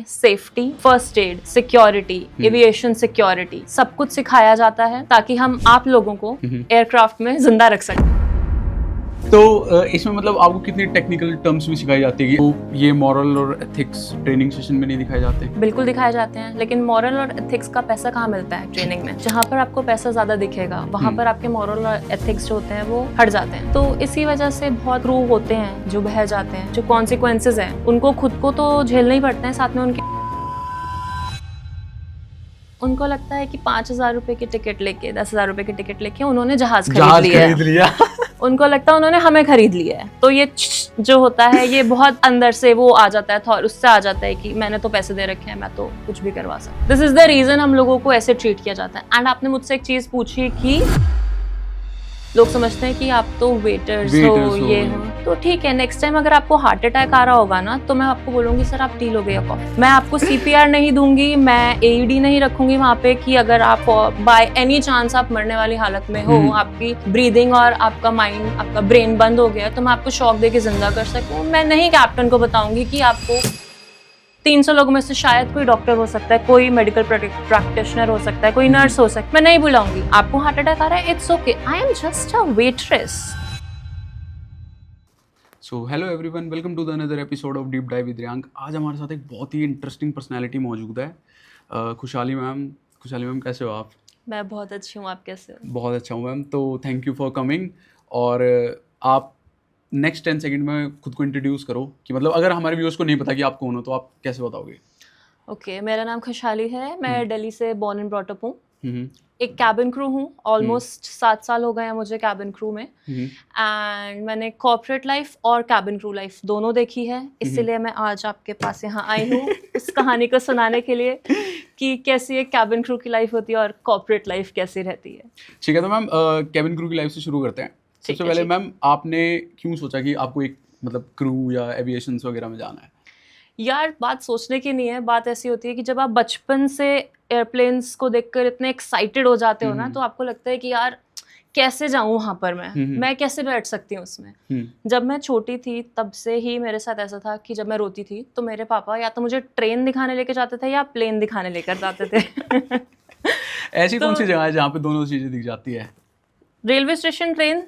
Safety, first aid, security, aviation security सब कुछ सिखाया जाता है ताकि हम आप लोगों को एयरक्राफ्ट में जिंदा रख सकें। तो इसमें मतलब आपको कितनी टेक्निकल टर्म्स भी सिखाई जाती है? तो ये मॉरल और एथिक्स ट्रेनिंग सेशन में नहीं दिखाए जाते? बिल्कुल दिखाए जाते हैं, लेकिन मॉरल और एथिक्स का पैसा कहाँ मिलता है ट्रेनिंग में? जहाँ पर आपको पैसा ज्यादा दिखेगा वहाँ पर आपके मॉरल और एथिक्स जो होते हैं वो हट जाते हैं। तो इसी वजह से बहुत क्रू होते हैं जो बह जाते हैं। जो कॉन्सिक्वेंसेज हैं उनको खुद को तो झेलने ही पड़ते हैं, साथ में उनको लगता है कि 5,000 रुपए की टिकट लेके 10,000 रुपए की टिकट लेके उन्होंने जहाज खरीद लिया उनको लगता है उन्होंने हमें खरीद लिया है। तो ये जो होता है ये बहुत अंदर से वो आ जाता है, थॉट उससे आ जाता है कि मैंने तो पैसे दे रखे हैं, मैं तो कुछ भी करवा सकता। दिस इज द रीजन हम लोगों को ऐसे ट्रीट किया जाता है। एंड आपने मुझसे एक चीज पूछी कि लोग समझते हैं कि आप तो वेटर्स हो, ये हो, तो ठीक है, नेक्स्ट टाइम अगर आपको हार्ट अटैक आ रहा होगा ना तो मैं आपको बोलूंगी सर आप टी लोगे या कॉफी। मैं आपको सीपीआर नहीं दूंगी, मैं एईडी नहीं रखूंगी वहाँ पे कि अगर आप बाय एनी चांस आप मरने वाली हालत में हो, आपकी ब्रीदिंग और आपका माइंड, आपका ब्रेन बंद हो गया तो मैं आपको शॉक दे के जिंदा कर सकूँ। मैं नहीं कैप्टन को बताऊंगी कि आपको 300 लोगों में से शायद कोई डॉक्टर हो सकता है, कोई मेडिकल प्रैक्टिशनर हो सकता है, कोई नर्स हो सकता है, मैं नहीं बुलाऊंगी। आपको हार्ट अटैक आ रहा है, it's okay, I am just a waitress. So hello everyone, welcome to the another episode of deep dive with Riyank. आज हमारे साथ एक बहुत ही इंटरेस्टिंग पर्सनैलिटी मौजूद है, खुशहाली मैम। खुशहाली मैम, कैसे हो आप? मैं बहुत अच्छी हूँ, आप कैसे हो? बहुत अच्छा हूँ मैम, तो थैंक यू फॉर कमिंग। और आप नेक्स्ट 10 सेकंड में खुद को इंट्रोड्यूस करो कि मतलब अगर हमारे व्यूअर्स को नहीं पता कि आप कौन हो तो आप कैसे बताओगे? ओके, मेरा नाम खुशहाली है, मैं दिल्ली से बॉर्न एंड ब्रॉट अप हूँ। एक कैबिन क्रू हूँ, ऑलमोस्ट 7 साल हो गए हैं मुझे कैबिन क्रू में। एंड मैंने कॉर्पोरेट लाइफ और कैबिन क्रू लाइफ दोनों देखी है, इसीलिए मैं आज आपके पास यहाँ आई हूँ उस कहानी को सुनाने के लिए कि कैसी एक कैबिन क्रू की लाइफ होती है और कॉर्पोरेट लाइफ कैसी रहती है। ठीक है, तो मैम कैबिन क्रू की लाइफ से शुरू करते हैं। सबसे पहले मैम, आपने क्यों सोचा कि आपको एक मतलब क्रू या एविएशन वगैरह में जाना है? यार बात सोचने की नहीं है, बात ऐसी होती है कि जब आप बचपन से एयरप्लेन्स को देखकर इतने एक्साइटेड हो जाते हो ना, तो आपको लगता है कि यार कैसे जाऊं वहां पर मैं कैसे बैठ सकती हूँ उसमें। जब मैं छोटी थी तब से ही मेरे साथ ऐसा था कि जब मैं रोती थी तो मेरे पापा या तो मुझे ट्रेन दिखाने लेकर जाते थे या प्लेन दिखाने लेकर जाते थे। ऐसी कौन सी जगह है जहाँ पे दोनों चीजें दिख जाती है? रेलवे स्टेशन, ट्रेन,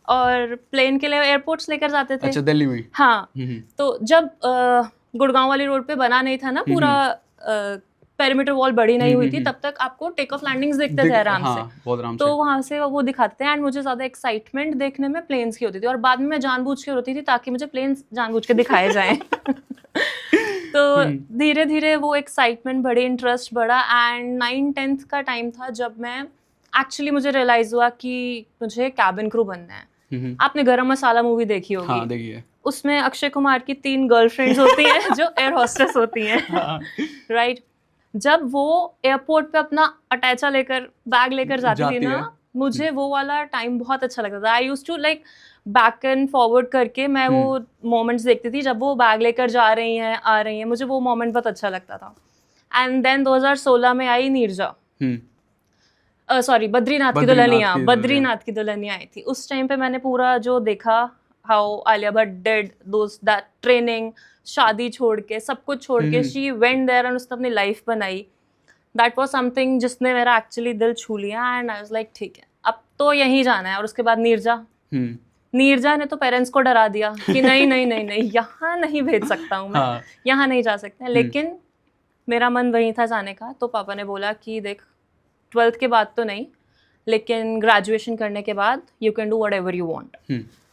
और प्लेन के लिए एयरपोर्ट्स लेकर जाते थे। अच्छा, दिल्ली में? हाँ। तो जब गुड़गांव वाली रोड पे बना नहीं था ना पूरा पेरीमीटर वॉल बड़ी नहीं हुई थी, तब तक आपको टेक ऑफ लैंडिंग्स देखते थे आराम से। बहुत आराम तो से। वहां से वो दिखाते थे। एंड मुझे ज्यादा एक्साइटमेंट देखने में प्लेन्स की होती थी और बाद में मैं जानबूझ के रोती थी ताकि मुझे प्लेन्स जानबूझ के दिखाए जाएं। तो धीरे धीरे वो एक्साइटमेंट बढ़ी, इंटरेस्ट बढ़ा। एंड 9-10th का टाइम था जब मैं एक्चुअली मुझे रियलाइज हुआ कि मुझे कैबिन क्रू बनना है। आपने गरम मसाला मूवी देखी होगी? हाँ, देखी है। उसमें अक्षय कुमार की 3 गर्लफ्रेंड्स होती हैं जो एयर होस्टेस होती हैं, राइट? जब वो एयरपोर्ट पे अपना अटैचा लेकर, बैग लेकर जाती थी ना, मुझे वो वाला टाइम बहुत अच्छा लगता था। I used to like back and forward करके मैं वो मोमेंट्स देखती थी जब वो बैग लेकर जा रही हैं, आ रही हैं, मुझे वो मोमेंट बहुत अच्छा लगता था। एंड देन 2016 में आई नीरजा, सॉरी बद्रीनाथ की दुल्हनिया आई थी। उस टाइम पे मैंने पूरा जो देखा, how Alia Bhatt did that training, शादी छोड़ के, सब कुछ छोड़ के शी वेंट देयर एंड उसने अपनी लाइफ बनाई। दैट वाज समथिंग जिसने मेरा एक्चुअली दिल छू लिया। एंड आई वाज लाइक ठीक है, अब तो यहीं जाना है। और उसके बाद नीरजा ने तो पेरेंट्स को डरा दिया कि नहीं नहीं नहीं नहीं, यहाँ नहीं भेज सकता हूँ मैं, यहाँ नहीं जा सकते। लेकिन मेरा मन वहीं था जाने का। तो पापा ने बोला कि देख 12th के बाद तो नहीं, लेकिन ग्रेजुएशन करने के बाद you can do whatever you want.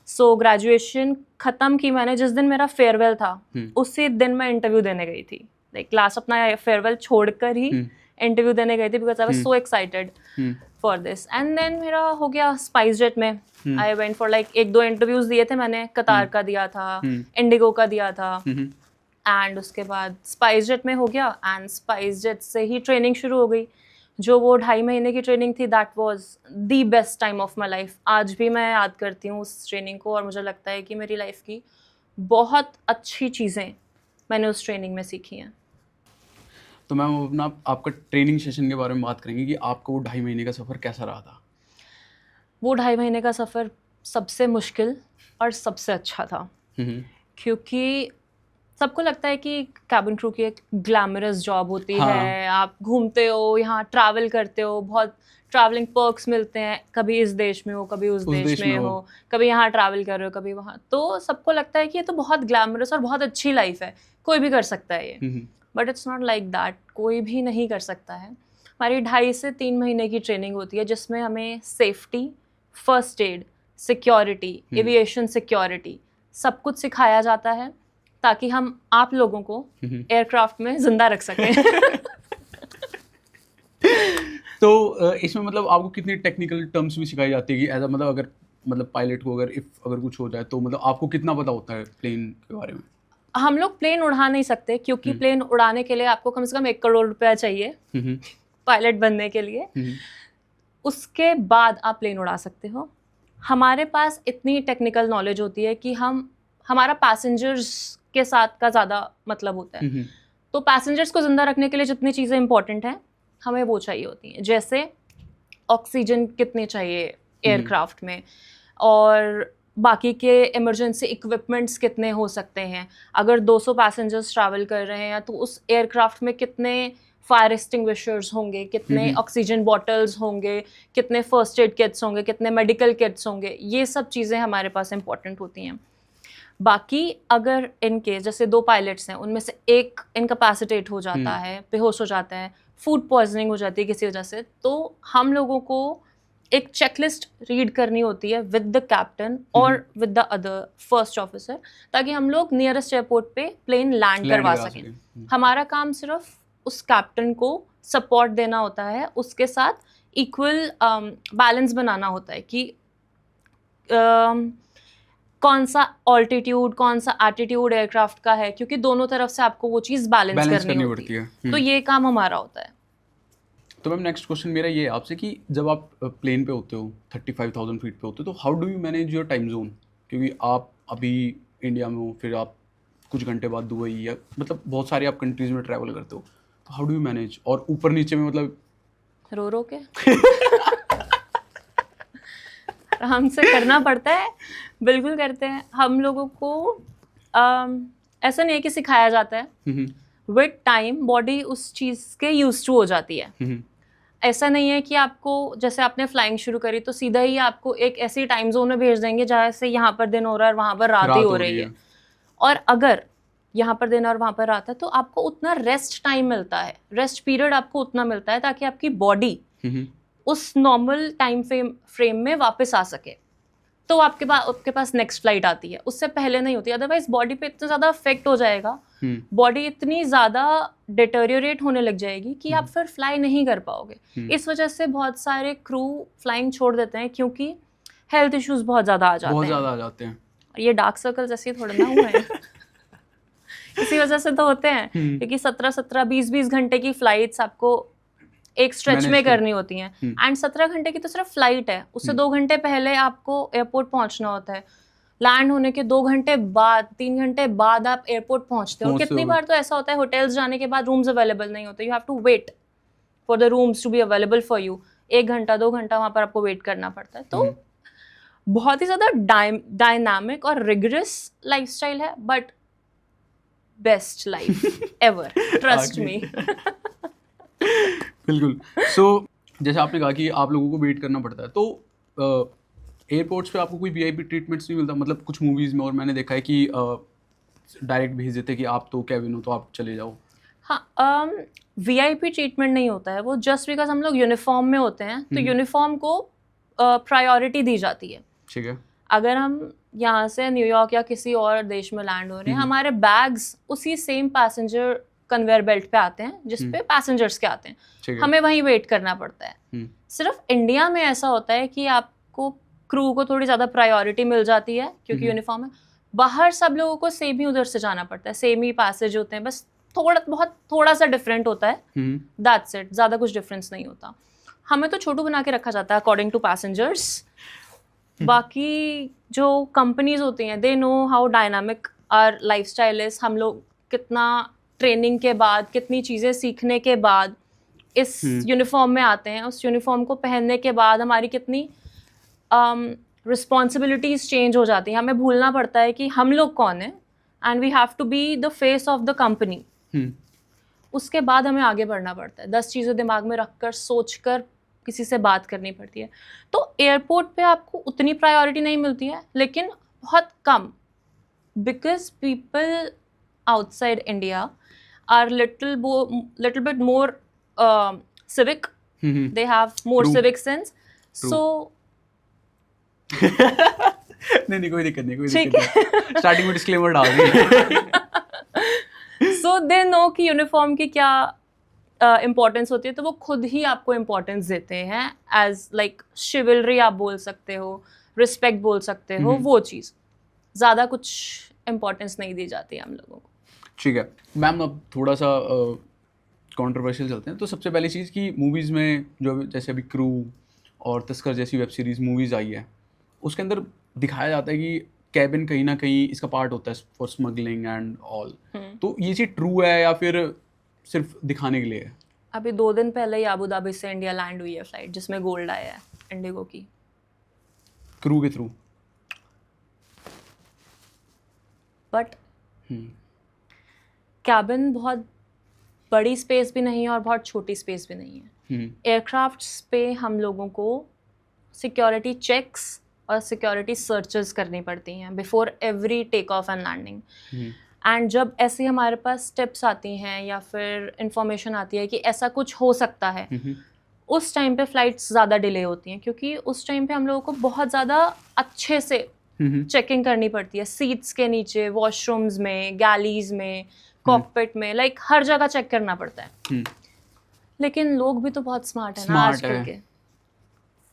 So graduation खत्म की मैंने, जिस दिन मेरा फेयरवेल था उसी दिन मैं इंटरव्यू देने गई थी। लाइक क्लास अपना फेयरवेल छोड़कर ही इंटरव्यू देने गई थी because I was so excited for this. And then मेरा हो गया स्पाइस जेट में। I went for like 1-2 interviews दिए थे मैंने, कतार का दिया था, इंडिगो का दिया था। एंड उसके बाद स्पाइस जेट में हो गया। एंड स्पाइस जेट से ही ट्रेनिंग शुरू हो गई। जो वो 2.5 महीने की ट्रेनिंग थी, that was the best time of my life. आज भी मैं याद करती हूँ उस ट्रेनिंग को और मुझे लगता है कि मेरी लाइफ की बहुत अच्छी चीज़ें मैंने उस ट्रेनिंग में सीखी हैं। तो मैम अपना आपका ट्रेनिंग सेशन के बारे में बात करेंगे कि आपका वो 2.5 महीने का सफ़र कैसा रहा था? वो 2.5 महीने का सफ़र सबसे मुश्किल और सबसे अच्छा था, क्योंकि सबको लगता है कि कैबिन क्रू की एक ग्लैमरस जॉब होती हाँ। है, आप घूमते हो, यहाँ ट्रैवल करते हो, बहुत ट्रैवलिंग पर्क्स मिलते हैं, कभी इस देश में हो, कभी उस देश में हो, कभी यहाँ ट्रैवल कर रहे हो, कभी वहाँ, तो सबको लगता है कि ये तो बहुत ग्लैमरस और बहुत अच्छी लाइफ है, कोई भी कर सकता है ये, but it's not like that, कोई भी नहीं कर सकता है। हमारी 2.5 से 3 महीने की ट्रेनिंग होती है जिसमें हमें safety, first aid, security, aviation security सब कुछ सिखाया जाता है ताकि हम आप लोगों को एयरक्राफ्ट में जिंदा रख सकें। तो इसमें मतलब आपको कितनी टेक्निकल टर्म्स भी सिखाई जाती है कि एज मतलब अगर मतलब पायलट को अगर कुछ हो जाए तो मतलब आपको कितना पता होता है प्लेन के बारे में? हम लोग प्लेन उड़ा नहीं सकते क्योंकि प्लेन उड़ाने के लिए आपको कम से कम 1 करोड़ रुपया चाहिए पायलट बनने के लिए। उसके बाद आप प्लेन उड़ा सकते हो। हमारे पास इतनी टेक्निकल नॉलेज होती है कि हमारा पैसेंजर्स के साथ का ज़्यादा मतलब होता है, तो पैसेंजर्स को ज़िंदा रखने के लिए जितनी चीज़ें इंपॉर्टेंट हैं हमें वो चाहिए होती हैं, जैसे ऑक्सीजन कितनी चाहिए एयरक्राफ्ट में, और बाकी के इमरजेंसी इक्विपमेंट्स कितने हो सकते हैं। अगर 200 पैसेंजर्स ट्रैवल कर रहे हैं तो उस एयरक्राफ्ट में कितने फायर एक्सटिंग्विशर्स होंगे, कितने ऑक्सीजन बॉटल्स होंगे, कितने फर्स्ट एड किट्स होंगे, कितने मेडिकल किट्स होंगे, ये सब चीज़ें हमारे पास इंपॉर्टेंट होती हैं। बाकी अगर इन केस जैसे 2 पायलट्स हैं, उनमें से एक इनकैपेसिटेट हो जाता है, बेहोश हो जाता है, फूड पॉइजनिंग हो जाती है किसी वजह से, तो हम लोगों को एक चेकलिस्ट रीड करनी होती है विद द कैप्टन और with the other first officer, ताकि हम लोग नियरेस्ट एयरपोर्ट पे प्लेन लैंड करवा सकें। हमारा काम सिर्फ उस कैप्टन को सपोर्ट देना होता है, उसके साथ इक्वल बैलेंस बनाना होता है कि कौन सा ऑल्टीट्यूड, कौन सा एटीट्यूड एयरक्राफ्ट का है, क्योंकि दोनों तरफ से आपको वो चीज़ बैलेंस करनी होती है। तो ये काम हमारा होता है। तो मैम नेक्स्ट क्वेश्चन मेरा ये है आपसे कि जब आप प्लेन पे होते हो 35,000 फीट पे होते हो, तो how do you manage your time zone? क्योंकि आप अभी इंडिया में हो, फिर आप कुछ घंटे बाद दुबई या मतलब बहुत सारे आप कंट्रीज में ट्रैवल करते हो, तो हाउ डू यू मैनेज? और ऊपर नीचे में मतलब रो के हमसे करना पड़ता है, बिल्कुल करते हैं। हम लोगों को ऐसा नहीं है कि सिखाया जाता है, विद टाइम बॉडी उस चीज़ के यूज टू हो जाती है। ऐसा नहीं है कि आपको, जैसे आपने फ्लाइंग शुरू करी तो सीधा ही आपको एक ऐसी टाइम जोन में भेज देंगे जहाँ से यहाँ पर दिन हो रहा है और वहाँ पर रात ही हो रही है। और अगर यहाँ पर दिन और वहाँ पर रात है तो आपको उतना रेस्ट टाइम मिलता है, रेस्ट पीरियड आपको उतना मिलता है ताकि आपकी बॉडी उस नॉर्मल टाइम फ्रेम में वापस आ सके। तो आपके पास नेक्स्ट फ्लाइट आती है, उससे पहले नहीं होती, अदरवाइज बॉडी पे इतना ज़्यादा इफेक्ट हो जाएगा, बॉडी इतनी ज़्यादा डिटेरियोरेट होने लग जाएगी कि आप फिर फ्लाई नहीं कर पाओगे। इस वजह से बहुत सारे क्रू फ्लाइंग छोड़ देते हैं क्योंकि हेल्थ इश्यूज बहुत ज़्यादा आ जाते हैं। ये डार्क सर्कल्स ऐसे थोड़े ना हुए हैं इसी वजह से तो होते हैं, क्योंकि 17-17, 20-20 घंटे की फ्लाइट्स आपको एक स्ट्रेच में करनी होती हैं, एंड 17 घंटे की तो सिर्फ फ्लाइट है, उससे 2 घंटे पहले आपको एयरपोर्ट पहुंचना होता है, लैंड होने के 2 घंटे बाद, 3 घंटे बाद आप एयरपोर्ट पहुंचते हो। कितनी बार तो ऐसा होता है होटल्स जाने के बाद रूम्स अवेलेबल नहीं होते, you have to wait for the rooms to be available for you. 1 घंटा 2 घंटा वहाँ पर आपको वेट करना पड़ता है। तो बहुत ही ज़्यादा डायनामिक और रिगरस लाइफस्टाइल है, but best life ever, trust me. बिल्कुल। सो जैसे आपने कहा कि आप लोगों को वेट करना पड़ता है, तो एयरपोर्ट्स पे आपको कोई वीआईपी ट्रीटमेंट्स नहीं मिलता? मतलब कुछ मूवीज़ में और मैंने देखा है कि डायरेक्ट भेज देते कि आप तो कैबिन हो तो आप चले जाओ। हाँ, वीआईपी ट्रीटमेंट नहीं होता है वो, जस्ट बिकॉज हम लोग यूनिफॉर्म में होते हैं तो यूनिफॉर्म को प्रायोरिटी दी जाती है। ठीक है। अगर हम यहाँ से न्यूयॉर्क या किसी और देश में लैंड हो रहे हैं, हमारे बैग्स उसी सेम पैसेंजर कन्वेयर बेल्ट पे आते हैं जिस पे पैसेंजर्स के आते हैं, हमें वहीं वेट करना पड़ता है। सिर्फ इंडिया में ऐसा होता है कि आपको क्रू को थोड़ी ज़्यादा प्रायोरिटी मिल जाती है क्योंकि यूनिफॉर्म है। बाहर सब लोगों को सेम ही उधर से जाना पड़ता है, सेम ही पैसेज होते हैं, बस थोड़ा सा डिफरेंट होता है, दैट्स इट, ज़्यादा कुछ डिफरेंस नहीं होता। हमें तो छोटू बना के रखा जाता है अकॉर्डिंग टू पैसेंजर्स। बाकी जो कंपनीज होती हैं, they know how dynamic our lifestyle is. हम लोग कितना ट्रेनिंग के बाद, कितनी चीज़ें सीखने के बाद इस यूनिफॉर्म में आते हैं, उस यूनिफॉर्म को पहनने के बाद हमारी कितनी रिस्पॉन्सिबिलिटीज़ चेंज हो जाती हैं। हमें भूलना पड़ता है कि हम लोग कौन हैं, and we have to be the face of the company. उसके बाद हमें आगे बढ़ना पड़ता है, 10 चीज़ें दिमाग में रखकर सोचकर किसी से बात करनी पड़ती है। तो एयरपोर्ट पे आपको उतनी प्रायोरिटी नहीं मिलती है, लेकिन बहुत कम, because people outside India are little bit more civic, they have more True. civic sense. True. So नहीं कोई दिक्कत नहीं, कोई ठीक दिक्कत नहीं, स्टार्टिंग में डिस्क्लेमर डाल दी। so they know कि यूनिफॉर्म की क्या इम्पोर्टेंस होती है, तो वो खुद ही आपको इम्पोर्टेंस देते हैं एज लाइक शिवलरी आप बोल सकते हो, रिस्पेक्ट बोल सकते हो, वो चीज़ ज़्यादा कुछ इम्पोर्टेंस नहीं दी जाती है हम लोगों को। ठीक है मैम, अब थोड़ा सा कंट्रोवर्शियल चलते हैं। तो सबसे पहली चीज़ कि मूवीज़ में जो जैसे अभी क्रू और तस्कर जैसी वेब सीरीज़ मूवीज़ आई है, उसके अंदर दिखाया जाता है कि कैबिन कहीं ना कहीं इसका पार्ट होता है फॉर स्मगलिंग एंड ऑल। तो ये चीज़ ट्रू है या फिर सिर्फ दिखाने के लिए है? अभी 2 दिन पहले ही अबू धाबी से इंडिया लैंड हुई है फ्लाइट जिसमें गोल्ड आया है इंडिगो की, क्रू के थ्रू। बट कैबिन बहुत बड़ी स्पेस भी नहीं है और बहुत छोटी स्पेस भी नहीं है। एयरक्राफ्ट्स पे हम लोगों को सिक्योरिटी चेक्स और सिक्योरिटी सर्चेस करनी पड़ती हैं before every take off and landing. And जब ऐसे हमारे पास टिप्स आती हैं या फिर इंफॉर्मेशन आती है कि ऐसा कुछ हो सकता है, उस टाइम पे फ्लाइट्स ज़्यादा डिले होती हैं, क्योंकि उस टाइम पे हम लोगों को बहुत ज़्यादा अच्छे से चेकिंग करनी पड़ती है, सीट्स के नीचे, वॉशरूम्स में, गैलीज में, कॉकपिट में, लाइक हर जगह चेक करना पड़ता है। लेकिन लोग भी तो बहुत स्मार्ट है ना आजकल के।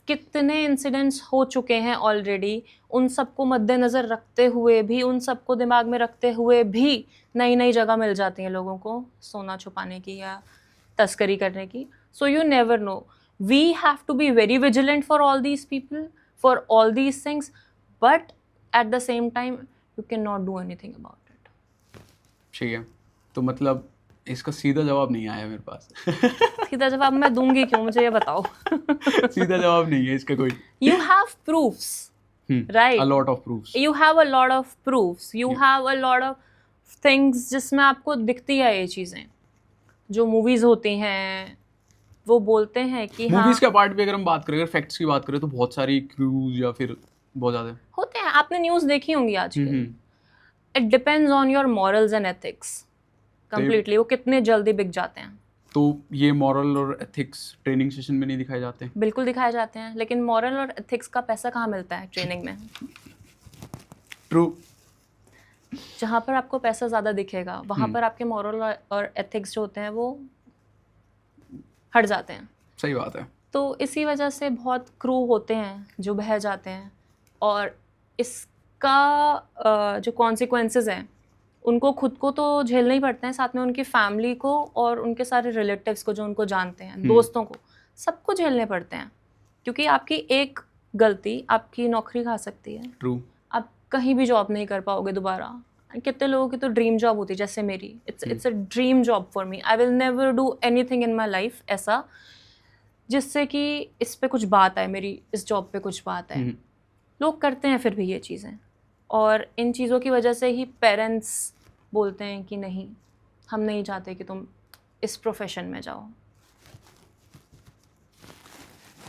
कितने इंसिडेंट्स हो चुके हैं ऑलरेडी, उन सबको मद्देनज़र रखते हुए भी, उन सबको दिमाग में रखते हुए भी नई नई जगह मिल जाती हैं लोगों को सोना छुपाने की या तस्करी करने की। So you never know, we have to be very vigilant for all these people, for all these things, but at the same time you can not do anything about it. ठीक है, तो मतलब इसका सीधा जवाब नहीं आया मेरे पास। सीधा जवाब मैं दूंगी क्यों, मुझे ये बताओ। सीधा जवाब नहीं है इसका कोई। You have proofs, right? A lot of proofs. You have a lot of proofs. You have a lot of things जिसमें आपको दिखती है ये चीज़ें। जो मूवीज़ होती हैं वो बोलते हैं कि हाँ, मूवीज़ के पार्ट भी अगर हम बात करें, अगर फैक्ट्स की बात करें, तो बहुत सारी क्रूज या फिर बहुत ज़्यादा होते हैं। आपने न्यूज़ देखी होंगी आजकल। It depends on your morals and ethics. Completely, वो कितने जल्दी बिक जाते हैं। तो ये मॉरल और एथिक्स ट्रेनिंग सेशन में नहीं दिखाए जाते हैं? बिल्कुल दिखाए जाते हैं, लेकिन मॉरल और एथिक्स का पैसा कहाँ मिलता है ट्रेनिंग में? ट्रू। जहाँ पर आपको पैसा ज़्यादा दिखेगा वहाँ पर आपके मॉरल और एथिक्स जो होते हैं वो हट जाते हैं। सही बात है। तो इसी वजह से बहुत क्रू होते हैं जो बह जाते हैं, और इसका जो कॉन्सिक्वेंसेस हैं उनको खुद को तो झेलना ही पड़ते हैं, साथ में उनकी फैमिली को और उनके सारे रिलेटिव्स को जो उनको जानते हैं, दोस्तों को, सबको झेलने पड़ते हैं, क्योंकि आपकी एक गलती आपकी नौकरी खा सकती है। ट्रू। आप कहीं भी जॉब नहीं कर पाओगे दोबारा। कितने लोगों की तो ड्रीम जॉब होती है, जैसे मेरी, it's a dream job for me. I will never do anything in my life ऐसा जिससे कि इस पे कुछ बात आए, मेरी इस जॉब पे कुछ बात आए। लोग करते हैं फिर भी ये चीज़ें, और इन चीज़ों की वजह से ही पेरेंट्स बोलते हैं कि नहीं, हम नहीं चाहते कि तुम इस प्रोफेशन में जाओ।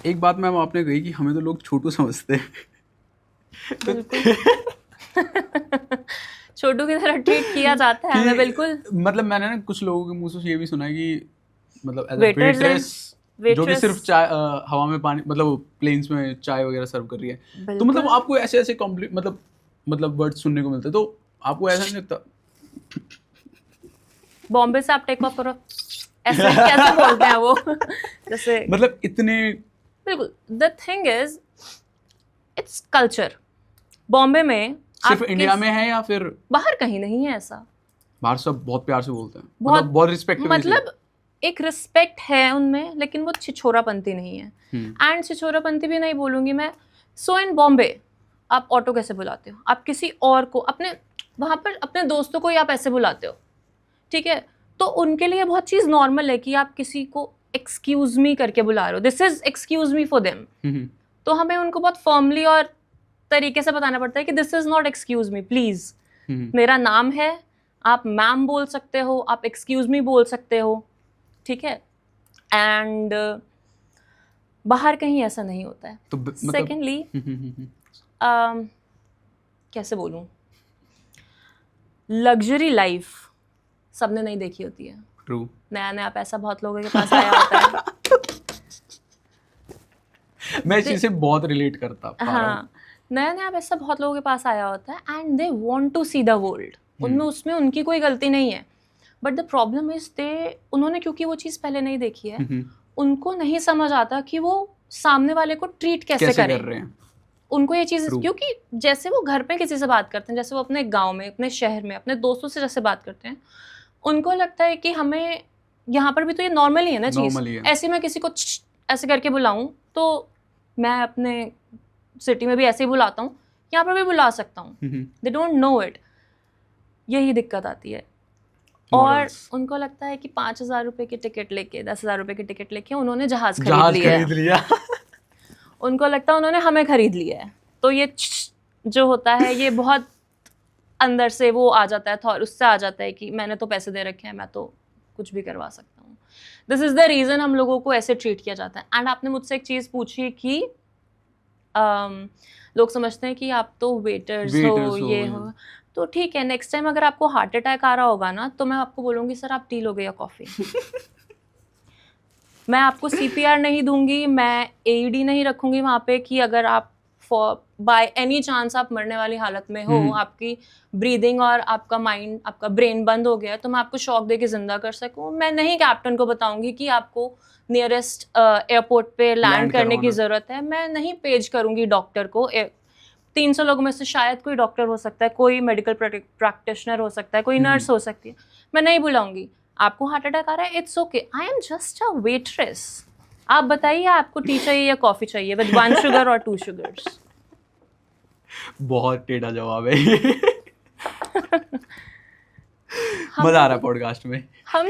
एक बात मैम आपने कही कि हमें तो लोग छोटू समझते हैं। बिल्कुल। छोटू की तरह ट्रीट किया जाता है हमें, बिल्कुल। मतलब मैंने ना कुछ लोगों के मुंह से ये भी सुना है कि मतलब एज अ Waiters वेट्रेस जो कि सिर्फ चाय हवा में पानी, मतलब प्लेन्स में चाय वगैरह सर्व कर रही है, तो मतलब आपको ऐसे ऐसे मतलब वर्ड सुनने को मिलते हैं, तो आपको ऐसा नहीं लगता? बॉम्बे से आप टेक ऑफ करो, ऐसे कैसे बोलते हैं वो? जैसे मतलब इतने, बिल्कुल। The thing is its culture. Bombay में सिर्फ इंडिया में है या फिर बाहर कहीं नहीं है ऐसा? बाहर सब बहुत प्यार से बोलते हैं, बहुत रिस्पेक्ट, मतलब एक रिस्पेक्ट है उनमें, लेकिन वो छिछोरापंती नहीं है। एंड छिछोरापंती भी नहीं बोलूँगी मैं। सो इन बॉम्बे आप ऑटो कैसे बुलाते हो? आप किसी और को, अपने वहाँ पर अपने दोस्तों को ही आप ऐसे बुलाते हो, ठीक है? तो उनके लिए बहुत चीज़ नॉर्मल है कि आप किसी को एक्सक्यूज़ मी करके बुला रहे हो। This is excuse me for them. तो हमें उनको बहुत फर्मली और तरीके से बताना पड़ता है कि this is not excuse me please. मेरा नाम है, आप मैम बोल सकते हो, आप एक्सक्यूज मी बोल सकते हो, ठीक है। एंड बाहर कहीं ऐसा नहीं होता है। तो मतलब सेकेंडली कैसे बोलूँ, लग्जरी लाइफ सबने नहीं देखी होती है। ट्रू। नया नया पैसा बहुत लोगों के पास आया होता है। मैं इस चीज से बहुत रिलेट करता पा रहा हूँ। हाँ, नया नया पैसा बहुत लोगों के पास आया होता है and they want to see the world. उनमें उसमें उनकी कोई गलती नहीं है, बट द प्रॉब्लम इज उन्होंने क्योंकि वो चीज़ पहले नहीं देखी है, उनको नहीं समझ आता कि वो सामने वाले को ट्रीट कैसे कर रहे हैं। उनको ये चीज़, क्योंकि जैसे वो घर पे किसी से बात करते हैं, जैसे वो अपने गांव में, अपने शहर में, अपने दोस्तों से जैसे बात करते हैं, उनको लगता है कि हमें यहाँ पर भी तो ये नॉर्मल ही है ना चीज़। ऐसे मैं किसी को ऐसे करके बुलाऊं तो मैं अपने सिटी में भी ऐसे ही बुलाता हूँ, यहाँ पर भी बुला सकता हूँ। दे डोंट नो इट। यही दिक्कत आती है। और उनको लगता है कि 5,000 रुपए की टिकट लेके, 10,000 रुपए की टिकट लेके उन्होंने जहाज खरीद लिया। उनको लगता है उन्होंने हमें खरीद लिया है। तो ये जो होता है, ये बहुत अंदर से वो आ जाता है, थॉट उससे आ जाता है कि मैंने तो पैसे दे रखे हैं, मैं तो कुछ भी करवा सकता हूँ। दिस इज द रीजन हम लोगों को ऐसे ट्रीट किया जाता है। एंड आपने मुझसे एक चीज़ पूछी कि लोग समझते हैं कि आप तो वेटर्स हो, ये हो, तो ठीक है, नेक्स्ट टाइम अगर आपको हार्ट अटैक आ रहा होगा ना, तो मैं आपको बोलूँगी सर आप टी लोगे या कॉफ़ी। मैं आपको CPR नहीं दूंगी, मैं AED नहीं रखूंगी वहाँ पे कि अगर आप बाय एनी चांस आप मरने वाली हालत में हो, आपकी ब्रीदिंग और आपका माइंड, आपका ब्रेन बंद हो गया, तो मैं आपको शॉक दे के जिंदा कर सकूँ। मैं नहीं कैप्टन को बताऊंगी कि आपको नियरेस्ट एयरपोर्ट पे लैंड करने की ज़रूरत है। मैं नहीं पेज करूंगी डॉक्टर को। 300 लोगों में से शायद कोई डॉक्टर हो सकता है, कोई मेडिकल प्रैक्टिशनर हो सकता है, कोई नर्स हो सकती है, मैं नहीं बुलाऊंगी। आपको हार्ट अटैक आ रहा है, it's okay, I am just a waitress. आप बताइए आपको टी चाहिए या कॉफ़ी चाहिए विद 1 शुगर और 2 शुगर्स। बहुत टेढ़ा जवाब है ये। मजा आ रहा है पॉडकास्ट में। हम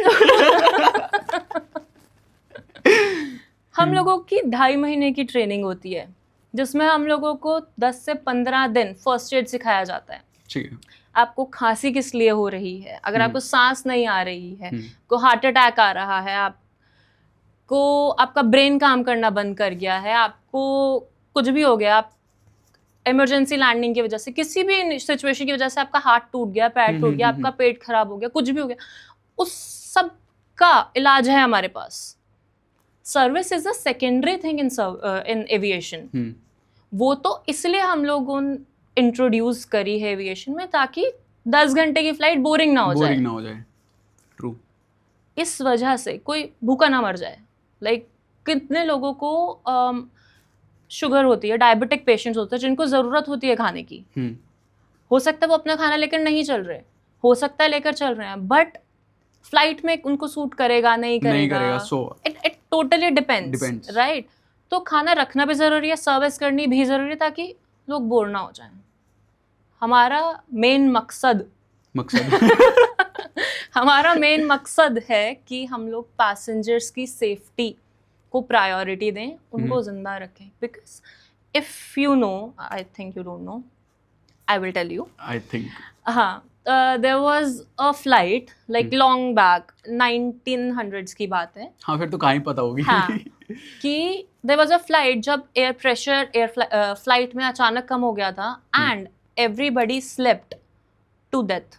लोगों की 2.5 महीने की ट्रेनिंग होती है, जिसमें हम लोगों को 10 से 15 दिन फर्स्ट एड सिखाया जाता है। ठीक है। आपको खांसी किस लिए हो रही है, अगर आपको सांस नहीं आ रही है, को हार्ट अटैक आ रहा है, आपको आपका ब्रेन काम करना बंद कर गया है, आपको कुछ भी हो गया, आप इमरजेंसी लैंडिंग की वजह से, किसी भी सिचुएशन की वजह से आपका हाथ टूट गया, पैर टूट गया, आपका पेट खराब हो गया, कुछ भी हो गया, उस सब का इलाज है हमारे पास। Service is a secondary thing in aviation. वो तो इसलिए हम लोगों ने इंट्रोड्यूस करी है एविएशन में, ताकि 10 घंटे की फ्लाइट बोरिंग ना हो जाए। ट्रू। इस वजह से कोई भूखा ना मर जाए। लाइक कितने लोगों को शुगर होती है, डायबिटिक पेशेंट्स होते हैं जिनको ज़रूरत होती है खाने की। हो सकता है वो अपना खाना लेकर नहीं चल रहे, हो सकता है लेकर चल रहे हैं, बट फ्लाइट में उनको सूट करेगा नहीं करेगा। It totally depends, right. तो खाना रखना भी ज़रूरी है, सर्विस करनी भी ज़रूरी है, ताकि लोग बोर ना हो जाएं। हमारा मेन मकसद हमारा मेन मकसद है कि हम लोग पैसेंजर्स की सेफ्टी को प्रायोरिटी दें, उनको जिंदा रखें। Because if you know, I think you don't know, I will tell you. I think हाँ, there was a flight like long back, 1900s की बात है। हाँ, फिर तो कहाँ ही पता होगी। हाँ, कि देयर वाज अ फ्लाइट जब एयर प्रेशर फ्लाइट में अचानक कम हो गया था and everybody slept to death.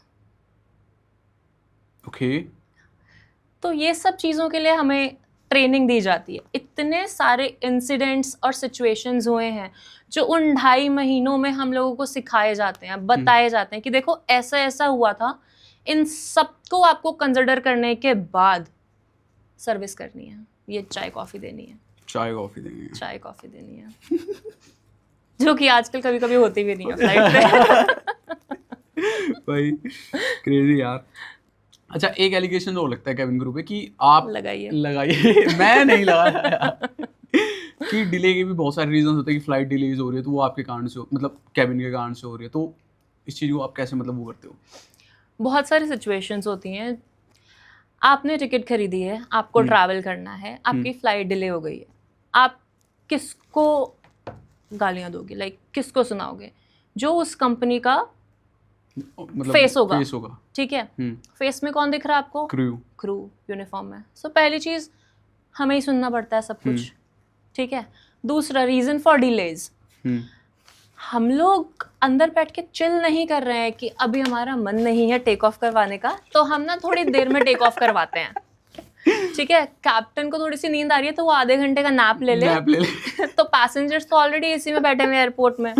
Okay. तो ये सब चीज़ों के लिए हमें ट्रेनिंग दी जाती है। इतने सारे इंसिडेंट्स और सिचुएशंस हुए हैं जो उन 2.5 महीनों में हम लोगों को सिखाए जाते हैं, बताए जाते हैं कि देखो ऐसा ऐसा हुआ था। इन सबको आपको कंसिडर करने के बाद सर्विस करनी है, ये चाय कॉफ़ी देनी है, जो कि आजकल कभी कभी होती भी नहीं है फ्लाइट पे। भाई क्रेजी यार। अच्छा, एक एलिगेशन और लगता है केविन ग्रुप पे कि आप लगाइए मैं नहीं लगाया कि डिले के भी बहुत सारे रीजंस होते हैं कि फ्लाइट डिलेज हो रही है, तो वो आपके कारण से, मतलब केविन के कारण से हो रही है। तो इस चीज़ को आप कैसे मतलब वो करते हो? बहुत सारी सिचुएशंस होती हैं। आपने टिकट खरीदी है, आपको ट्रैवल करना है, आपकी फ्लाइट डिले हो गई है, आप किसको गालियाँ दोगे? लाइक किसको सुनाओगे? जो उस कंपनी का मतलब फेस होगा। फेस होगा। ठीक है, फेस में कौन दिख रहा है आपको? क्रू यूनिफॉर्म में। सो पहली चीज हमें ही सुनना पड़ता है सब कुछ, ठीक है। दूसरा रीजन फॉर डिलेज, हम लोग अंदर बैठ के चिल नहीं कर रहे हैं कि अभी हमारा मन नहीं है टेक ऑफ करवाने का, तो हम ना थोड़ी देर में टेक ऑफ करवाते हैं, ठीक है। कैप्टन को थोड़ी सी नींद आ रही है तो वो आधे घंटे का नैप ले ले तो पैसेंजर्स तो ऑलरेडी एसी में बैठे हुए एयरपोर्ट में,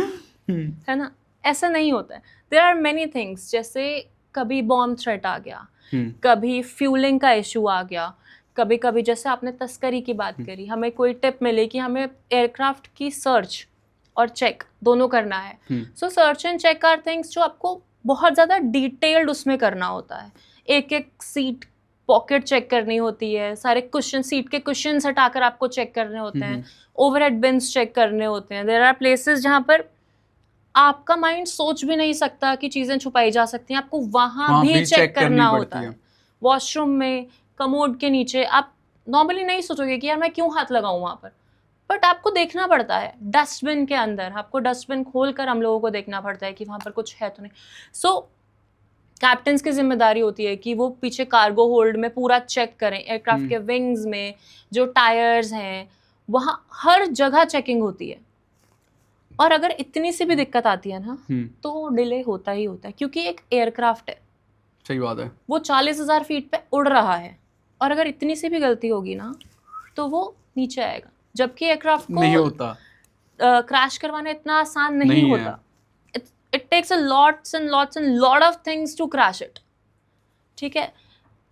है ना। ऐसा नहीं होता है। देयर आर मेनी थिंग्स, जैसे कभी बॉम्ब थ्रेट आ गया, कभी फ्यूलिंग का इशू आ गया, कभी कभी जैसे आपने तस्करी की बात करी, हमें कोई टिप मिले कि हमें एयरक्राफ्ट की सर्च और चेक दोनों करना है। So search and check are things जो आपको बहुत ज़्यादा डिटेल्ड उसमें करना होता है। एक एक सीट पॉकेट चेक करनी होती है, सारे कुशन, सीट के कुशन हटाकर आपको चेक करने होते हैं, ओवरहेड बिन्स चेक करने होते हैं। देयर आर प्लेसेस जहाँ पर आपका माइंड सोच भी नहीं सकता कि चीज़ें छुपाई जा सकती हैं, आपको वहाँ भी चेक करना होता है। वॉशरूम में, कमोड के नीचे, आप नॉर्मली नहीं सोचोगे कि यार मैं क्यों हाथ लगाऊं वहाँ पर, बट आपको देखना पड़ता है। डस्टबिन के अंदर आपको डस्टबिन खोलकर हम लोगों को देखना पड़ता है कि वहाँ पर कुछ है तो नहीं। सो कैप्टन्स की जिम्मेदारी होती है कि वो पीछे कार्गो होल्ड में पूरा चेक करें, एयरक्राफ्ट के विंग्स में जो टायर्स हैं वहाँ हर जगह चेकिंग होती है। और अगर इतनी सी भी दिक्कत आती है ना तो डिले होता ही होता है, क्योंकि एक एयरक्राफ्ट है, सही बात है, वो 40,000 फीट पे उड़ रहा है, और अगर इतनी सी भी गलती होगी ना तो वो नीचे आएगा। जबकि एयरक्राफ्ट को नहीं होता, क्रैश करवाना इतना आसान नहीं होता। It takes a lots and lots of things to crash it, ठीक है।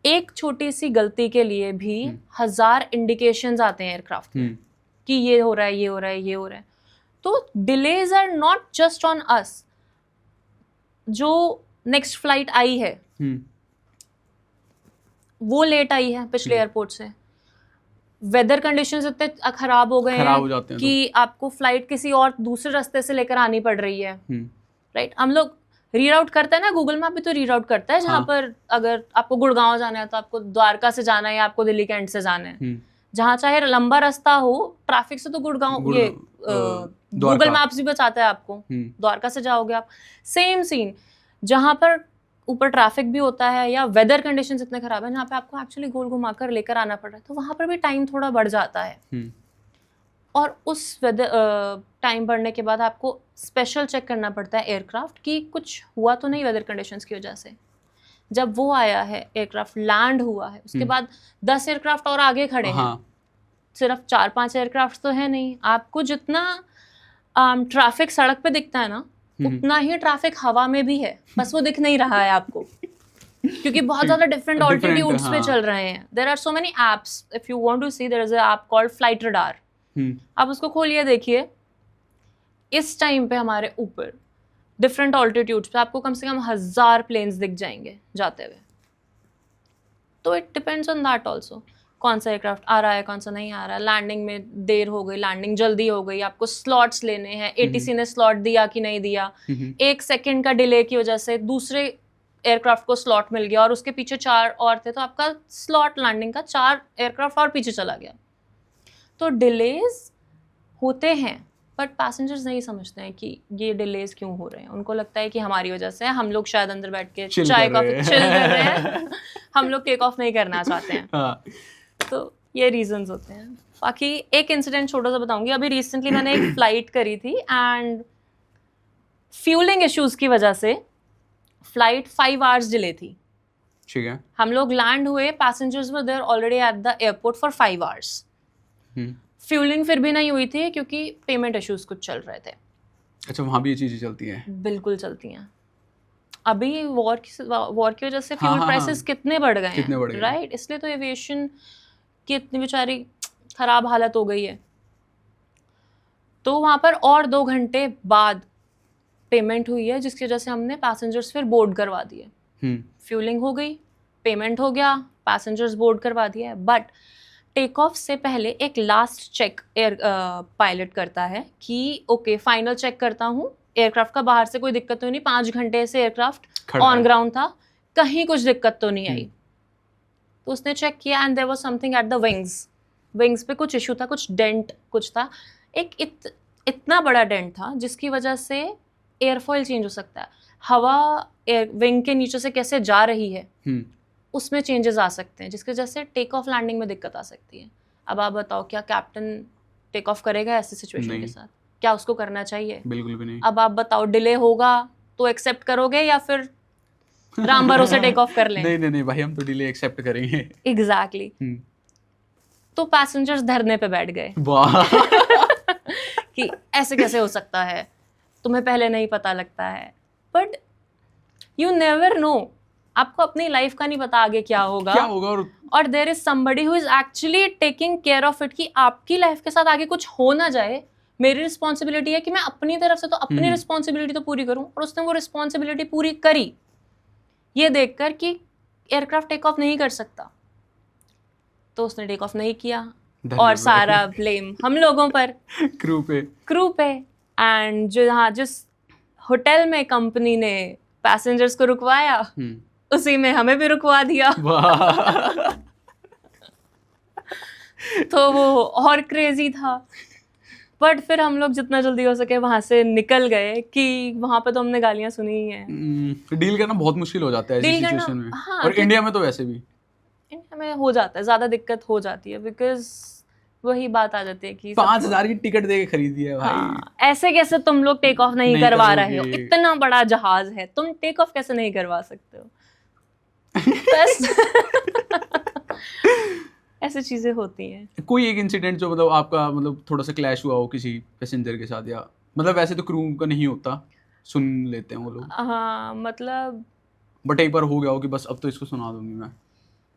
एक छोटी सी गलती के लिए भी 1000 इंडिकेशंस आते हैं एयरक्राफ्ट में कि ये हो रहा है, ये हो रहा है, ये हो रहा है। तो delays are not just on us. जो नेक्स्ट फ्लाइट आई है वो लेट आई है पिछले एयरपोर्ट से, वेदर कंडीशंस इतने खराब हो गए हैं कि आपको फ्लाइट किसी और दूसरे रास्ते से लेकर आनी पड़ रही है, राइट। हम लोग रीराउट करते हैं ना, गूगल मैप भी तो रीराउट करता है, जहाँ पर अगर आपको गुड़गांव जाना है तो आपको द्वारका से जाना है या आपको दिल्ली के एंड से जाना है, जहाँ चाहे लंबा रास्ता हो ट्रैफिक से, तो गुड़गांव ये गूगल मैप्स भी बचाता है आपको, द्वारका से जाओगे आप। सेम सीन, जहाँ पर ऊपर ट्रैफिक भी होता है या वेदर कंडीशंस इतने खराब है जहाँ पे आपको एक्चुअली गोल घुमाकर लेकर आना पड़ रहा है, तो वहाँ पर भी टाइम थोड़ा बढ़ जाता है। और उस वेदर टाइम बढ़ने के बाद आपको स्पेशल चेक करना पड़ता है एयरक्राफ्ट कि कुछ हुआ तो नहीं वेदर कंडीशंस की वजह से। जब वो आया है, एयरक्राफ्ट लैंड हुआ है, उसके बाद 10 एयरक्राफ्ट और आगे खड़े हैं, सिर्फ 4-5 एयरक्राफ्ट तो है नहीं। आपको जितना ट्रैफिक सड़क पे दिखता है ना, उतना ही ट्रैफिक हवा में भी है, बस वो दिख नहीं रहा है आपको, क्योंकि बहुत ज्यादा डिफरेंट ऑल्टीट्यूड्स पे चल रहे हैं। There are so many apps, if you want to see, there is a app called flight radar. आप उसको खोलिए, देखिए इस टाइम पे हमारे ऊपर डिफरेंट ऑल्टीट्यूड्स पे आपको कम से कम 1000 प्लेन्स दिख जाएंगे जाते हुए। तो it depends on that also, कौन सा एयरक्राफ्ट आ रहा है, कौन सा नहीं आ रहा है। लैंडिंग में देर हो गई, लैंडिंग जल्दी हो गई, आपको स्लॉट्स लेने हैं, एटीसी ने स्लॉट दिया कि नहीं दिया, 1 सेकेंड का डिले की वजह से दूसरे एयरक्राफ्ट को स्लॉट मिल गया और उसके पीछे 4 और थे, तो आपका स्लॉट लैंडिंग का 4 एयरक्राफ्ट और पीछे चला गया। तो डिलेज होते हैं, बट पैसेंजर्स नहीं समझते हैं कि ये डिलेज क्यों हो रहे हैं। उनको लगता है कि हमारी वजह से, हम लोग शायद अंदर बैठ के चाय कॉफी चिल कर रहे हैं हम लोग टेक ऑफ नहीं करना चाहते हैं। तो ये रीजंस होते हैं। बाकी एक इंसिडेंट छोटा सा बताऊंगी। अभी रिसेंटली मैंने एक फ्लाइट करी थी एंड फ्यूलिंग इश्यूज की वजह से फ्लाइट 5 आवर्स डिले थी, ठीक है। हम लोग लैंड हुए, passengers were there already at the airport for 5 hours. Fuelling फिर भी नहीं हुई थी क्योंकि पेमेंट इश्यूज कुछ चल रहे थे। अच्छा, वहाँ भी ये चीज़ें चलती हैं? बिल्कुल चलती हैं। अभी वॉर की वजह से फ्यूल प्राइसेस कितने बढ़ गए हैं, राइट। इसलिए तो एविएशन की इतनी बेचारी खराब हालत हो गई है। तो वहाँ पर और 2 घंटे बाद पेमेंट हुई है, जिसकी वजह से हमने पैसेंजर्स फिर बोर्ड करवा दिए। फ्यूलिंग हो गई, पेमेंट हो गया, पैसेंजर्स बोर्ड करवा दिया। बट टेक ऑफ से पहले एक लास्ट चेक एयर पायलट करता है कि ओके फाइनल चेक करता हूँ, एयरक्राफ्ट का बाहर से कोई दिक्कत तो नहीं, 5 घंटे से एयरक्राफ्ट ऑन ग्राउंड था, कहीं कुछ दिक्कत तो नहीं आई। तो उसने चेक किया and there was something at the wings पे कुछ इशू था, कुछ डेंट कुछ था, एक इतना बड़ा डेंट था जिसकी वजह से एयरफॉइल चेंज हो सकता है। हवा विंग के नीचे से कैसे जा रही है हम्म, उसमें चेंजेस आ सकते हैं, जिसकी वजह से टेक ऑफ लैंडिंग में दिक्कत आ सकती है। अब आप बताओ, क्या कैप्टन टेक ऑफ करेगा ऐसे सिचुएशन के नहीं। साथ? क्या उसको करना चाहिए? बिल्कुल भी नहीं। अब आप बताओ, डिले होगा तो एक्सेप्ट करोगे या फिर राम भरोसे टेक ऑफ कर लें? नहीं नहीं नहीं भाई, हम तो डिले एक्सेप्ट करेंगे। एग्जैक्टली। तो पैसेंजर्स धरने पे बैठ गए वाह। कि ऐसे कैसे हो सकता है, तुम्हें पहले नहीं पता लगता है। बट यू नेवर नो, आपको अपनी लाइफ का नहीं पता आगे क्या होगा। क्या होगा। और there is somebody who is actually taking care of it, कि आपकी लाइफ के साथ आगे कुछ हो ना जाए। मेरी रिस्पॉन्सिबिलिटी है कि मैं अपनी तरफ से तो अपनी रिस्पॉन्सिबिलिटी तो पूरी करूं, और उसने वो रिस्पॉन्सिबिलिटी पूरी करी ये देखकर कि एयरक्राफ्ट टेक ऑफ नहीं कर सकता, तो उसने टेक ऑफ नहीं किया और सारा ब्लेम हम लोगों पर, क्रू पे। एंड जिस होटल में कंपनी ने पैसेंजर्स को रुकवाया उसी में हमें भी रुकवा दिया। तो वो और क्रेजी था। बट फिर हम लोग जितना जल्दी हो सके वहां से निकल गए, कि वहां पे तो हमने गालियां सुनी ही हैं। डील करना बहुत मुश्किल हो जाता है ऐसी सिचुएशन में। हाँ, और इंडिया में तो वैसे भी इंडिया में हो जाता है, ज्यादा दिक्कत हो जाती है, बिकॉज वही बात आ जाती है कि 5,000 की टिकट दे के खरीदी है भाई। हाँ, ऐसे कैसे तुम लोग टेक ऑफ नहीं करवा रहे हो? इतना बड़ा जहाज है, तुम टेक ऑफ कैसे नहीं करवा सकते हो? ऐसी चीजें होती हैं। कोई एक इंसिडेंट जो मतलब आपका मतलब थोड़ा सा क्लैश हुआ हो किसी पैसेंजर के साथ, या मतलब वैसे तो क्रू का नहीं होता, सुन लेते हैं वो लोग। हाँ, मतलब बट एक बार हो गया हो कि बस अब तो इसको सुना दूंगी मैं।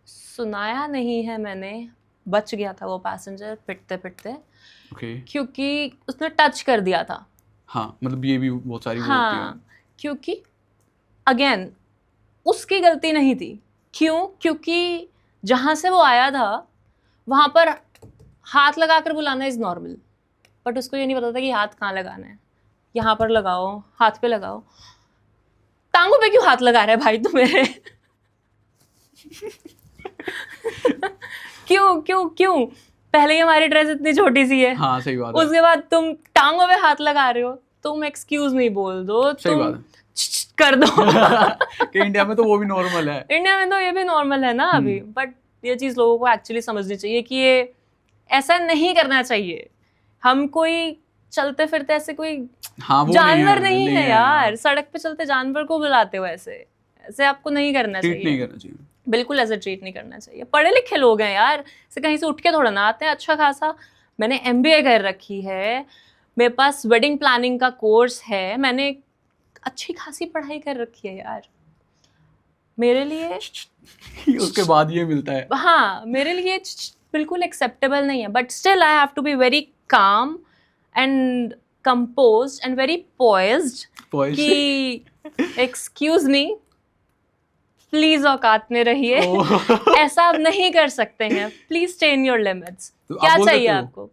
सुनाया नहीं है मैंने, बच गया था वो पैसेंजर पिटते पिटते। ओके। क्योंकि उसने टच कर दिया था। हाँ, मतलब ये भी बहुत सारी वो होती है। हाँ, क्योंकि अगेन उसकी गलती नहीं थी। क्यों? क्योंकि जहाँ से वो आया था वहाँ पर हाथ लगाकर बुलाना इज नॉर्मल, बट उसको ये नहीं पता था कि हाथ कहाँ लगाना है। यहाँ पर लगाओ, हाथ पे लगाओ। टांगों पे क्यों हाथ लगा रहे भाई तू मेरे? क्यों क्यों क्यों? पहले ही हमारी ड्रेस इतनी छोटी सी है। हाँ, सही बात है। उसके बाद तुम टांगों पे हाथ लगा रहे हो। तुम एक्सक्यूज नहीं बोल दो, सही बात है। कर दो। कि इंडिया में तो वो भी नॉर्मल है। इंडिया में तो ये भी नॉर्मल है ना अभी। बट ये चीज लोगों को एक्चुअली समझनी चाहिए कि ये ऐसा नहीं करना चाहिए। हम कोई चलते फिरते ऐसे कोई जानवर नहीं है यार। सड़क पे चलते जानवर को बुलाते हो ऐसे आपको नहीं करना चाहिए। ट्रीट नहीं करना चाहिए, बिल्कुल ऐसे ट्रीट नहीं करना चाहिए। पढ़े लिखे लोग हैं यार, से कहीं से उठ के थोड़ा ना आते हैं। अच्छा खासा मैंने MBA कर रखी है, मेरे पास वेडिंग प्लानिंग का कोर्स है, मैंने अच्छी खासी पढ़ाई कर रखी है यार। मेरे लिए उसके बाद ये मिलता है। हाँ, मेरे लिए बिल्कुल एक्सेप्टेबल नहीं है। But still I have to be very calm and composed and very poised कि एक्सक्यूज मी, प्लीज औकात में रहिए। ऐसा आप नहीं कर सकते हैं। Please stay in your limits. क्या चाहिए आपको?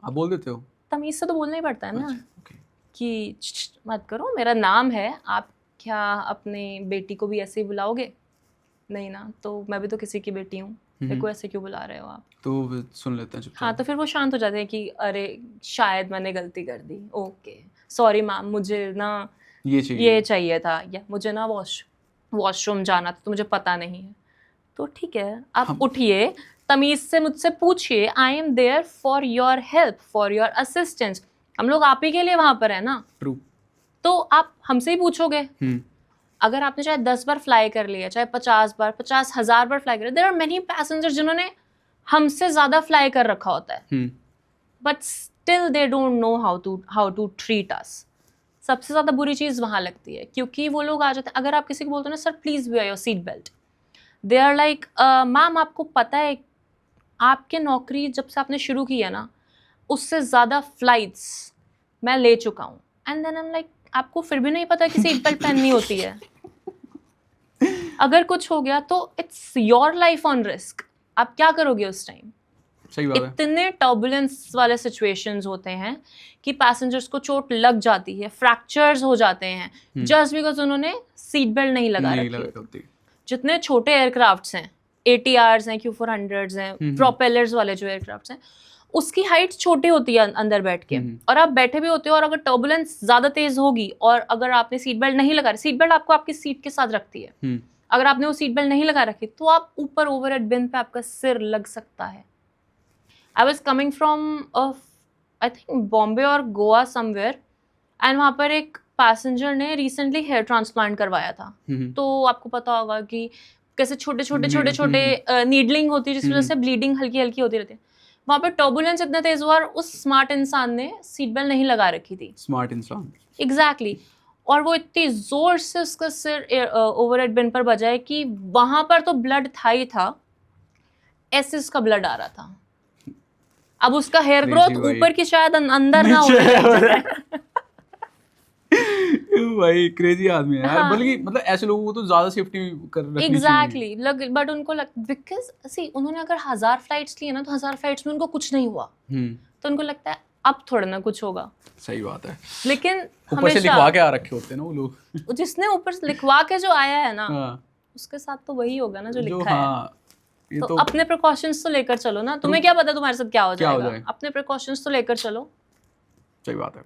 आप बोल देते हो? तमीज से तो बोलना ही पड़ता है ना। okay. कि मत करो, मेरा नाम है। आप क्या अपनी बेटी को भी ऐसे ही बुलाओगे? नहीं ना, तो मैं भी तो किसी की बेटी हूँ, मेरे को ऐसे क्यों बुला रहे हो आप? तो सुन लेते हैं चुपचाप। हाँ, तो फिर वो शांत हो जाते हैं कि अरे शायद मैंने गलती कर दी, ओके सॉरी मैम, मुझे ना ये चाहिए था, या मुझे ना वॉशरूम जाना था तो मुझे पता नहीं है। तो ठीक है, आप उठिए, तमीज से मुझसे पूछिए। I am there for your help, for your assistance. हम लोग आप ही के लिए वहां पर है ना। ट्रू। तो आप हमसे ही पूछोगे। अगर आपने चाहे 10 बार फ्लाई कर लिया, चाहे 50 बार, 50,000 बार फ्लाई कर लिया, देयर आर मेनी पैसेंजर्स जिन्होंने हमसे ज्यादा फ्लाई कर रखा होता है, but still they don't know how to treat us. सबसे ज्यादा बुरी चीज वहां लगती है, क्योंकि वो लोग आ जाते हैं। अगर आप किसी को बोलते हो ना, sir please wear your seat belt, they are like ma'am आपको पता है आपके नौकरी जब से आपने शुरू की है ना, उससे ज़्यादा फ्लाइट्स मैं ले चुका हूँ। And then I am like, आपको फिर भी नहीं पता कि सीट बेल्ट पहननी होती है? अगर कुछ हो गया तो it's your life on risk. आप क्या करोगे उस टाइम? सही बात है। इतने टर्बुलेंस वाले सिचुएशंस होते हैं कि पैसेंजर्स को चोट लग जाती है, फ्रैक्चर्स हो जाते हैं, जस्ट बिकॉज उन्होंने सीट बेल्ट नहीं लगा रखी। जितने छोटे एयरक्राफ्ट्स हैं, ATRs हैं, Q400s हैं, प्रोपेलर्स वाले जो एयरक्राफ्ट्स हैं, उसकी हाइट छोटी होती है अंदर बैठ के, और आप बैठे भी होते हो, और अगर टर्बुलेंस ज्यादा तेज होगी और अगर आपने सीट बेल्ट नहीं लगा, सीट बेल्ट आपको आपकी सीट के साथ रखती है, अगर आपने वो सीट बेल्ट नहीं लगा रखी तो आप ऊपर ओवरहेड बिन पे आपका सिर लग सकता है। I was coming from I think Bombay और गोवा समवेयर, एंड वहाँ पर एक पैसेंजर ने रिसेंटली हेयर ट्रांसप्लांट करवाया था। तो आपको पता होगा कि कैसे छोटे छोटे नीडलिंग होती है जिस वजह से ब्लीडिंग हल्की हल्की होती रहती है। वहाँ पर टर्बुलेंस इतना तेज हुआ और उस स्मार्ट इंसान ने सीट बेल्ट नहीं लगा रखी थी। स्मार्ट इंसान, एग्जैक्टली। और वो इतनी जोर से उसका सिर ओवरहेड बिन पर बजा है कि वहां पर तो ब्लड था ही था, ऐसे उसका ब्लड आ रहा था। अब उसका हेयर ग्रोथ ऊपर की शायद अंदर ना हो। भाई क्रेजी आदमी है यार। बल्कि मतलब ऐसे लोगों को तो ज्यादा सेफ्टी कर रखनी चाहिए। एग्जैक्टली, बट उनको बिकॉज सी उन्होंने अगर 1000 फ्लाइट्स लिए ना, तो 1000 फ्लाइट्स में उनको कुछ नहीं हुआ, तो उनको लगता है अब थोड़ा ना कुछ होगा। सही बात है। लेकिन ऊपर से लिखवा के आ रखे होते हैं ना वो लोग। जिसने ऊपर से लिखवा के जो आया है ना, उसके साथ तो वही होगा ना जो लिखा है। तो अपने प्रिकॉशंस तो लेकर चलो ना। तुम्हें क्या पता तुम्हारे साथ क्या हो जाएगा, अपने प्रिकॉशंस तो लेकर चलो। सही बात है।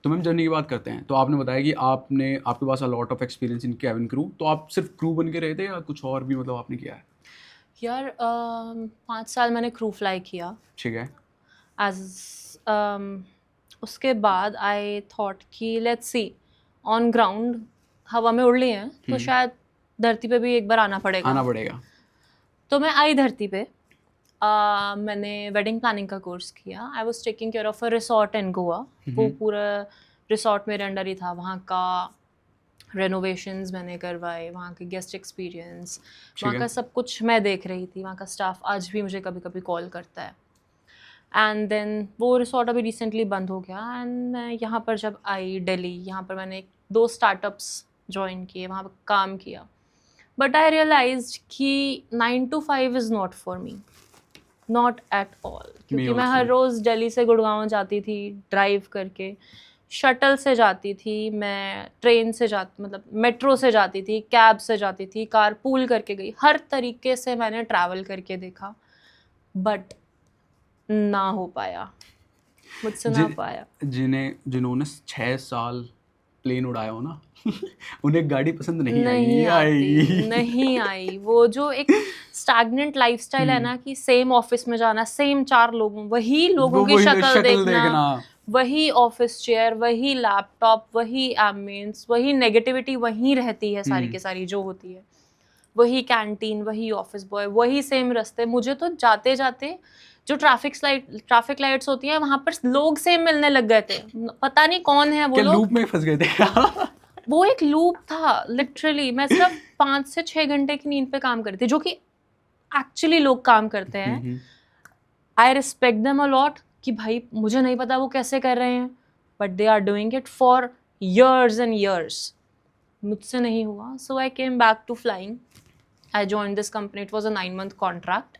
तो मैम जर्नी की बात करते हैं। तो आपने बताया कि आपके पास lot of experience in cabin crew, तो आप सिर्फ क्रू बन के रहे थे या कुछ और भी मतलब आपने किया है? यार 5 साल मैंने क्रू फ्लाई किया। ठीक है। उसके बाद आई थॉट कि लेट्स सी, ऑन ग्राउंड हवा में उड़ ली हैं तो शायद धरती पे भी एक बार आना पड़ेगा। तो मैं आई धरती पे। मैंने वेडिंग प्लानिंग का कोर्स किया। I was taking care of a resort in Goa. वो पूरा रिसोर्ट मेरे अंडर ही था। वहाँ का रेनोवेशंस मैंने करवाए, वहाँ के गेस्ट एक्सपीरियंस, वहाँ का सब कुछ मैं देख रही थी। वहाँ का स्टाफ आज भी मुझे कभी कभी कॉल करता है। एंड देन वो रिसोर्ट अभी रिसेंटली बंद हो गया, एंड मैं यहाँ पर जब आई दिल्ली, यहाँ पर मैंने 2 स्टार्टअप्स ज्वाइन किए, वहाँ पर काम किया। बट आई रियलाइज कि 9 to 5 is not for me, not at all. क्योंकि मैं हर रोज़ दिल्ली से गुड़गांव जाती थी ड्राइव करके, शटल से जाती थी, मैं ट्रेन से मतलब मेट्रो से जाती थी, कैब से जाती थी, कार पूल करके गई, हर तरीके से मैंने ट्रैवल करके देखा, बट ना हो पाया, मुझसे ना पाया। जिन्होंने 6 साल प्लेन उड़ाया हो ना उन्हें गाड़ी पसंद नहीं आई। वो जो एक स्टैग्नेंट लाइफस्टाइल है ना, कि सेम ऑफिस में जाना, सेम 4 वही लोगों की शक्ल देखना, वही ऑफिस चेयर, वही लैपटॉप, वही एम्बियंस, वही नेगेटिविटी वही रहती है सारी के सारी जो होती है, वही कैंटीन, वही ऑफिस बॉय, वही सेम रास्ते। मुझे तो जाते जाते जो ट्रैफिक लाइट्स होती हैं वहां पर लोग सेम मिलने लग गए थे। पता नहीं कौन है वो लोग। लूप में फंस गए थे। वो एक लूप था लिटरली। मैं सिर्फ 5 से 6 घंटे की नींद पे काम करती थी, जो कि एक्चुअली लोग काम करते हैं। I respect them a lot कि भाई मुझे नहीं पता वो कैसे कर रहे हैं, but they are doing it for years and years. मुझसे नहीं हुआ, so I came back to flying. I joined this company. It was a 9-month contract.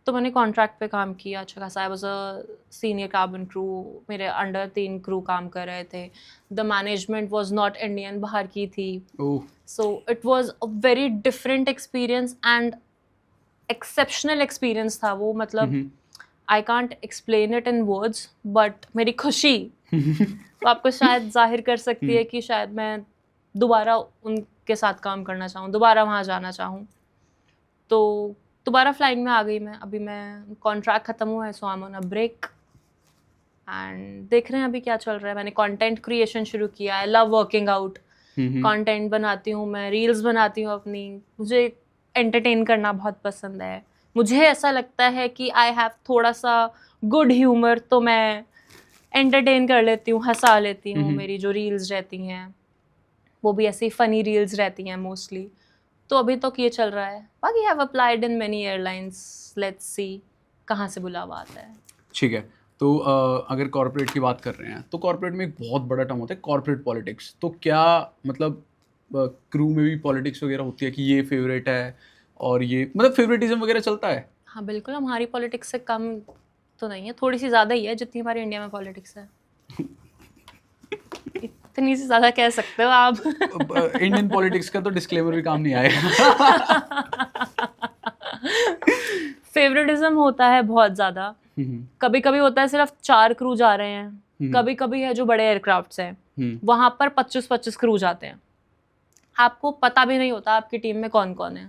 तो मैंने कॉन्ट्रैक्ट पे काम किया अच्छा खासा। I was a senior cabin crew, मेरे अंडर 3 क्रू काम कर रहे थे। The management was not Indian, बाहर की थी। So it was a very different experience and exceptional experience था वो। मतलब I can't explain it in words, but मेरी खुशी तो आपको शायद जाहिर कर सकती है कि शायद मैं दोबारा उनके साथ काम करना चाहूँ, दोबारा वहाँ जाना चाहूँ। तो दोबारा फ्लाइंग में आ गई मैं। अभी मैं कॉन्ट्रैक्ट ख़त्म हुआ है, so I am on a break and देख रहे हैं अभी क्या चल रहा है। मैंने कंटेंट क्रिएशन शुरू किया। I love working out, content बनाती हूँ मैं, रील्स बनाती हूँ अपनी। मुझे एंटरटेन करना बहुत पसंद है। मुझे ऐसा लगता है कि आई हैव थोड़ा सा गुड ह्यूमर, तो मैं एंटरटेन कर लेती हूँ, हंसा लेती हूँ। मेरी जो रील्स रहती हैं वो भी ऐसी फ़नी रील्स रहती हैं मोस्टली। तो अभी तक ये चल रहा है। बाकी have applied in many airlines, let's see कहाँ से बुलावा आता है। ठीक है। तो अगर कॉर्पोरेट की बात कर रहे हैं तो कॉर्पोरेट में एक बहुत बड़ा टर्म होता है कॉर्पोरेट पॉलिटिक्स। तो क्या मतलब क्रू में भी पॉलिटिक्स वगैरह होती है कि ये फेवरेट है और ये मतलब फेवरेटिज्म वगैरह चलता है? हाँ बिल्कुल, हमारी पॉलिटिक्स से कम तो नहीं है, थोड़ी सी ज़्यादा ही है जितनी हमारे इंडिया में पॉलिटिक्स है। इतनी सी ज़्यादा कह सकते हो आप। इंडियन पॉलिटिक्स का तो डिस्क्लेमर भी काम नहीं आएगा। फेवरेटिज्म होता है बहुत ज़्यादा, कभी कभी होता है सिर्फ 4 क्रू जा रहे हैं, कभी कभी है जो बड़े एयरक्राफ्ट्स हैं वहां पर 25-25 क्रू जाते हैं, आपको पता भी नहीं होता आपकी टीम में कौन कौन है,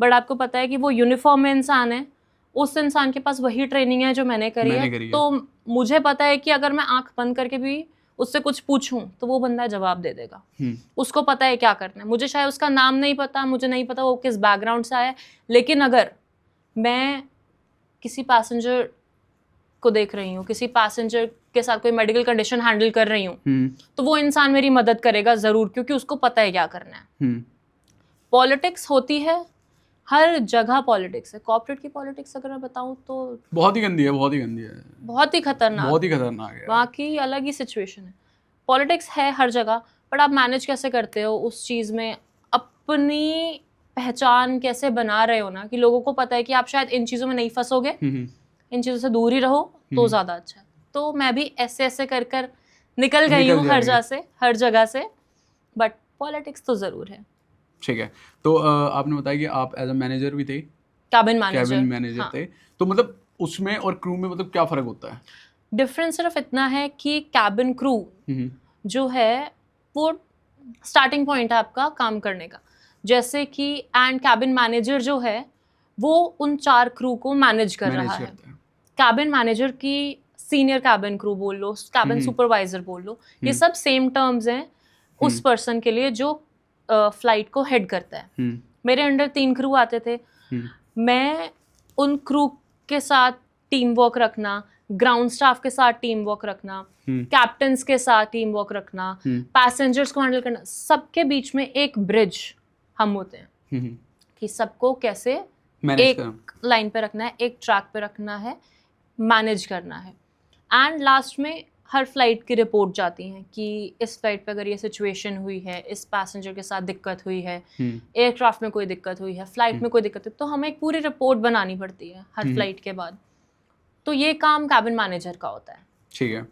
बट आपको पता है कि वो यूनिफॉर्म में इंसान है, उस इंसान के पास वही ट्रेनिंग है जो मैंने करी है, तो मुझे पता है कि अगर मैं आंख बंद करके भी उससे कुछ पूछूं तो वो बंदा जवाब दे देगा, उसको पता है क्या करना है। मुझे शायद उसका नाम नहीं पता, मुझे नहीं पता वो किस बैकग्राउंड से आया है, लेकिन अगर मैं किसी पैसेंजर को देख रही हूँ, किसी पैसेंजर के साथ कोई मेडिकल कंडीशन हैंडल कर रही हूँ, तो वो इंसान मेरी मदद करेगा जरूर, क्योंकि उसको पता है क्या करना है। पॉलिटिक्स होती है हर जगह, पॉलिटिक्स है, कॉर्पोरेट की पॉलिटिक्स अगर मैं बताऊँ तो बहुत ही गंदी है, बहुत ही गंदी है, बहुत ही खतरनाक है, वहाँ की अलग ही सिचुएशन है। पॉलिटिक्स है हर जगह, बट आप मैनेज कैसे करते हो उस चीज़ में, अपनी पहचान कैसे बना रहे हो ना, कि लोगों को पता है कि आप शायद इन चीज़ों में नहीं फंसोगे, इन चीज़ों से दूर ही रहो तो ज़्यादा अच्छा है। तो मैं भी ऐसे ऐसे कर कर निकल गई हूँ हर जगह से, बट पॉलिटिक्स तो ज़रूर है। ठीक है, तो आपने बताया कि आप एज अ मैनेजर भी थे, कैबिन मैनेजर हाँ। थे, तो मतलब उसमें और क्रू में मतलब क्या फ़र्क होता है? डिफरेंस सिर्फ इतना है कि कैबिन क्रू जो है वो स्टार्टिंग पॉइंट है आपका काम करने का, जैसे कि एंड कैबिन मैनेजर जो है वो उन 4 क्रू को मैनेज कर रहा है। कैबिन मैनेजर की सीनियर कैबिन क्रू बोल लो, कैबिन सुपरवाइजर बोल लो, ये सब सेम टर्म्स हैं उस पर्सन के लिए जो फ्लाइट को हेड करता है। मेरे अंडर 3 क्रू आते थे, मैं उन क्रू के साथ टीम वर्क रखना, ग्राउंड स्टाफ के साथ टीम वर्क रखना, कैप्टन्स के साथ टीम वर्क रखना, पैसेंजर्स को हैंडल करना, सबके बीच में एक ब्रिज हम होते हैं कि सबको कैसे एक लाइन पे रखना है, एक ट्रैक पे रखना है, मैनेज करना है। एंड लास्ट में हर फ्लाइट की रिपोर्ट जाती है कि इस फ्लाइट पे अगर ये सिचुएशन हुई है, इस पैसेंजर के साथ दिक्कत हुई है, एयरक्राफ्ट में कोई दिक्कत हुई है, फ्लाइट में कोई दिक्कत है, तो हमें एक पूरी रिपोर्ट बनानी पड़ती है हर फ्लाइट के बाद। तो ये काम कैबिन मैनेजर का होता है। ठीक है।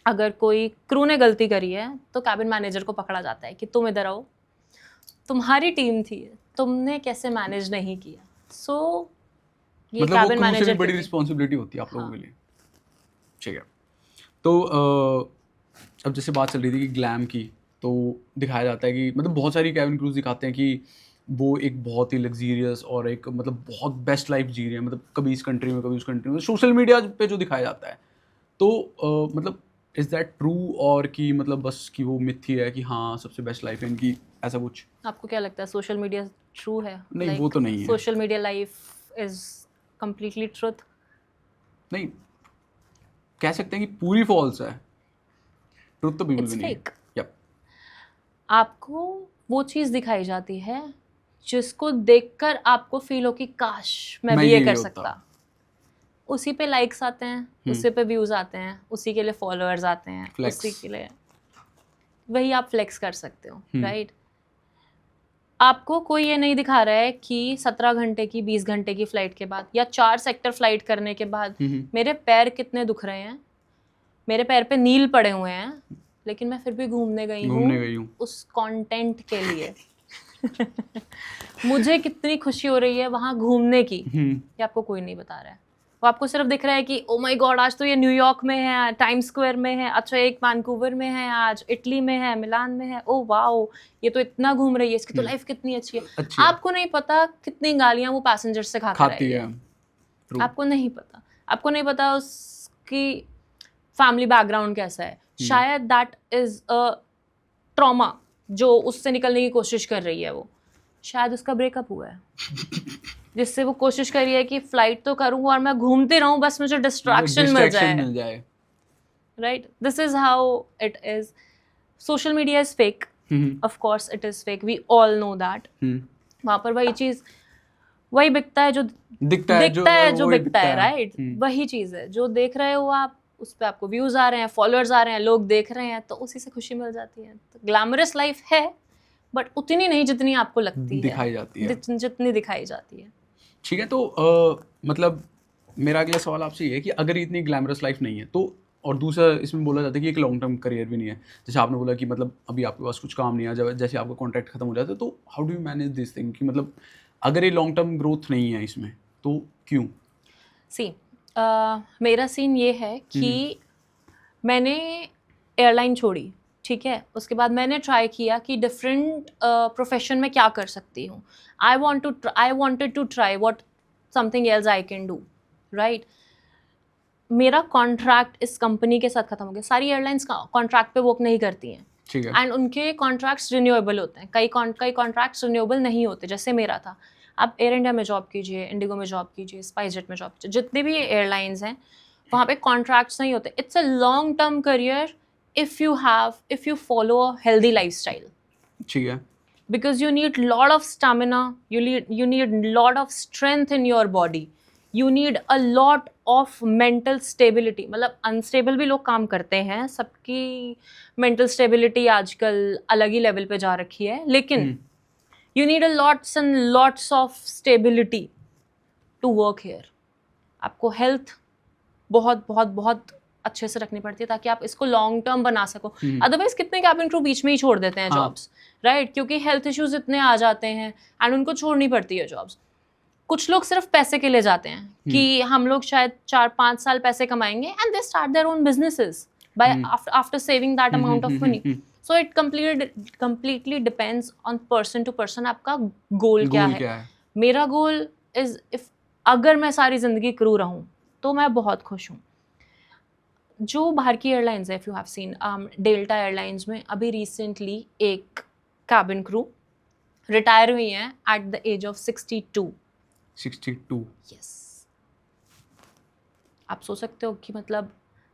अगर कोई क्रू ने गलती करी है तो कैबिन मैनेजर को पकड़ा जाता है कि तुम इधर आओ, तुम्हारी टीम थी, तुमने कैसे मैनेज नहीं किया। सो ये मतलब कैबिन मैनेजर की बड़ी रिस्पॉन्सिबिलिटी होती है आप लोगों के लिए। ठीक है, तो अब जैसे बात चल रही थी कि ग्लैम की, तो दिखाया जाता है कि मतलब बहुत सारी कैबिन क्रूज दिखाते हैं कि वो एक बहुत ही लग्जीरियस और एक मतलब बहुत बेस्ट लाइफ जी रहे हैं, मतलब कभी इस कंट्री में कभी उस कंट्री में, सोशल मीडिया पे जो दिखाया जाता है। तो मतलब इज़ दैट ट्रू, और कि मतलब बस कि वो मिथ ही है कि हाँ सबसे बेस्ट लाइफ है इनकी, ऐसा कुछ? आपको क्या लगता है सोशल मीडिया ट्रू है? नहीं, वो तो नहीं है। Social media life is completely truth? नहीं, कह सकते हैं कि पूरी फॉल्स है, ट्रुथ तो बिल्कुल भी नहीं है। यप। आपको वो चीज़ दिखाई जाती है जिसको देखकर आपको फील हो कि काश मैं भी ये कर सकता। उसी पे लाइक्स आते हैं, उसी पे व्यूज आते हैं, उसी के लिए फॉलोअर्स आते हैं, उसी के लिए वही आप फ्लेक्स कर सकते हो, राइट? आपको कोई ये नहीं दिखा रहा है कि 17 घंटे की 20 घंटे की फ्लाइट के बाद या 4 सेक्टर फ्लाइट करने के बाद मेरे पैर कितने दुख रहे हैं, मेरे पैर पे नील पड़े हुए हैं, लेकिन मैं फिर भी घूमने गई हूँ उस कंटेंट के लिए। मुझे कितनी खुशी हो रही है वहाँ घूमने की, ये आपको कोई नहीं बता रहा है। वो आपको सिर्फ दिख रहा है कि ओ माय गॉड आज तो ये न्यूयॉर्क में है, टाइम स्क्वायर में है, अच्छा एक वैंकूवर में है, आज इटली में है, मिलान में है, ओ वाओ ये तो इतना घूम रही है, इसकी तो लाइफ कितनी अच्छी है। आपको नहीं पता कितनी गालियां वो पैसेंजर से खाती है। आपको नहीं पता, आपको नहीं पता उसकी फैमिली बैकग्राउंड कैसा है। शायद दैट इज अ ट्रॉमा जो उससे निकलने की कोशिश कर रही है। वो शायद उसका ब्रेकअप हुआ है जिससे वो कोशिश कर रही है कि फ्लाइट तो करूँ और मैं घूमती रहूँ, बस मुझे डिस्ट्रैक्शन मिल जाए। Right, this is how it is. Social media is fake, of course it is fake, we all know that. वहाँ पर वही चीज वही बिकता है जो दिखता है, राइट? वही चीज है जो देख रहे हो आप, उस पर आपको व्यूज आ रहे हैं, फॉलोअर्स आ रहे हैं, लोग देख रहे हैं, तो उसी से खुशी मिल जाती है। तो ग्लैमरस लाइफ है बट उतनी नहीं जितनी आपको लगती दिखाई जाती है, जितनी दिखाई जाती है। ठीक है, तो मतलब मेरा अगला सवाल आपसे ये है कि अगर इतनी ग्लैमरस लाइफ नहीं है तो, और दूसरा इसमें बोला जाता है कि एक लॉन्ग टर्म करियर भी नहीं है, जैसे आपने बोला कि मतलब अभी आपके पास कुछ काम नहीं है, जब जैसे आपका कॉन्ट्रैक्ट खत्म हो जाता है, तो how do you manage this thing कि मतलब अगर ये लॉन्ग टर्म ग्रोथ नहीं है इसमें, तो क्यों? सी मेरा सीन ये है कि मैंने एयरलाइन छोड़ी, ठीक है, उसके बाद मैंने ट्राई किया कि डिफरेंट प्रोफेशन में क्या कर सकती हूँ. I wanted to try what something else I can do, right. मेरा कॉन्ट्रैक्ट इस कंपनी के साथ खत्म हो गया. सारी एयरलाइंस कॉन्ट्रैक्ट पे वर्क नहीं करती हैं, ठीक है. एंड उनके कॉन्ट्रैक्ट्स रिन्यूएबल होते हैं. कई कॉन्ट्रैक्ट्स रिन्यूएबल नहीं होते, जैसे मेरा था. आप एयर इंडिया में जॉब कीजिए, इंडिगो में जॉब कीजिए, स्पाइस जेट में जॉब कीजिए, जितने भी एयरलाइंस हैं वहाँ पे कॉन्ट्रैक्ट्स नहीं होते. It's a long term career if you follow a healthy lifestyle, ठीक है. because you need lot of stamina, you need lot of strength in your body, you need a lot of mental stability. मतलब unstable भी लोग काम करते हैं, सबकी mental stability आजकल अलग ही लेवल पे जा रखी है, लेकिन you need a lots and lots of stability to work here. आपको हेल्थ बहुत बहुत बहुत अच्छे से रखनी पड़ती है ताकि आप इसको लॉन्ग टर्म बना सको. अदरवाइज कितने कैबिन क्रू बीच में ही छोड़ देते हैं जॉब्स, राइट, क्योंकि हेल्थ इश्यूज इतने आ जाते हैं एंड उनको छोड़नी पड़ती है जॉब्स. कुछ लोग सिर्फ पैसे के लिए जाते हैं कि हम लोग शायद 4-5 साल पैसे कमाएंगे and they start their own businesses by after saving that amount of money. So it completely depends on person to person. आपका गोल क्या है? मेरा गोल इज इफ अगर मैं सारी जिंदगी क्रू रहूं तो मैं बहुत खुश हूँ. जो बाहर की एयरलाइंस है, if you have seen Delta airlines में अभी रिसेंटली एक कैबिन क्रू रिटायर हुई हैं at the age of 62. Yes. आप सोच सकते हो कि मतलब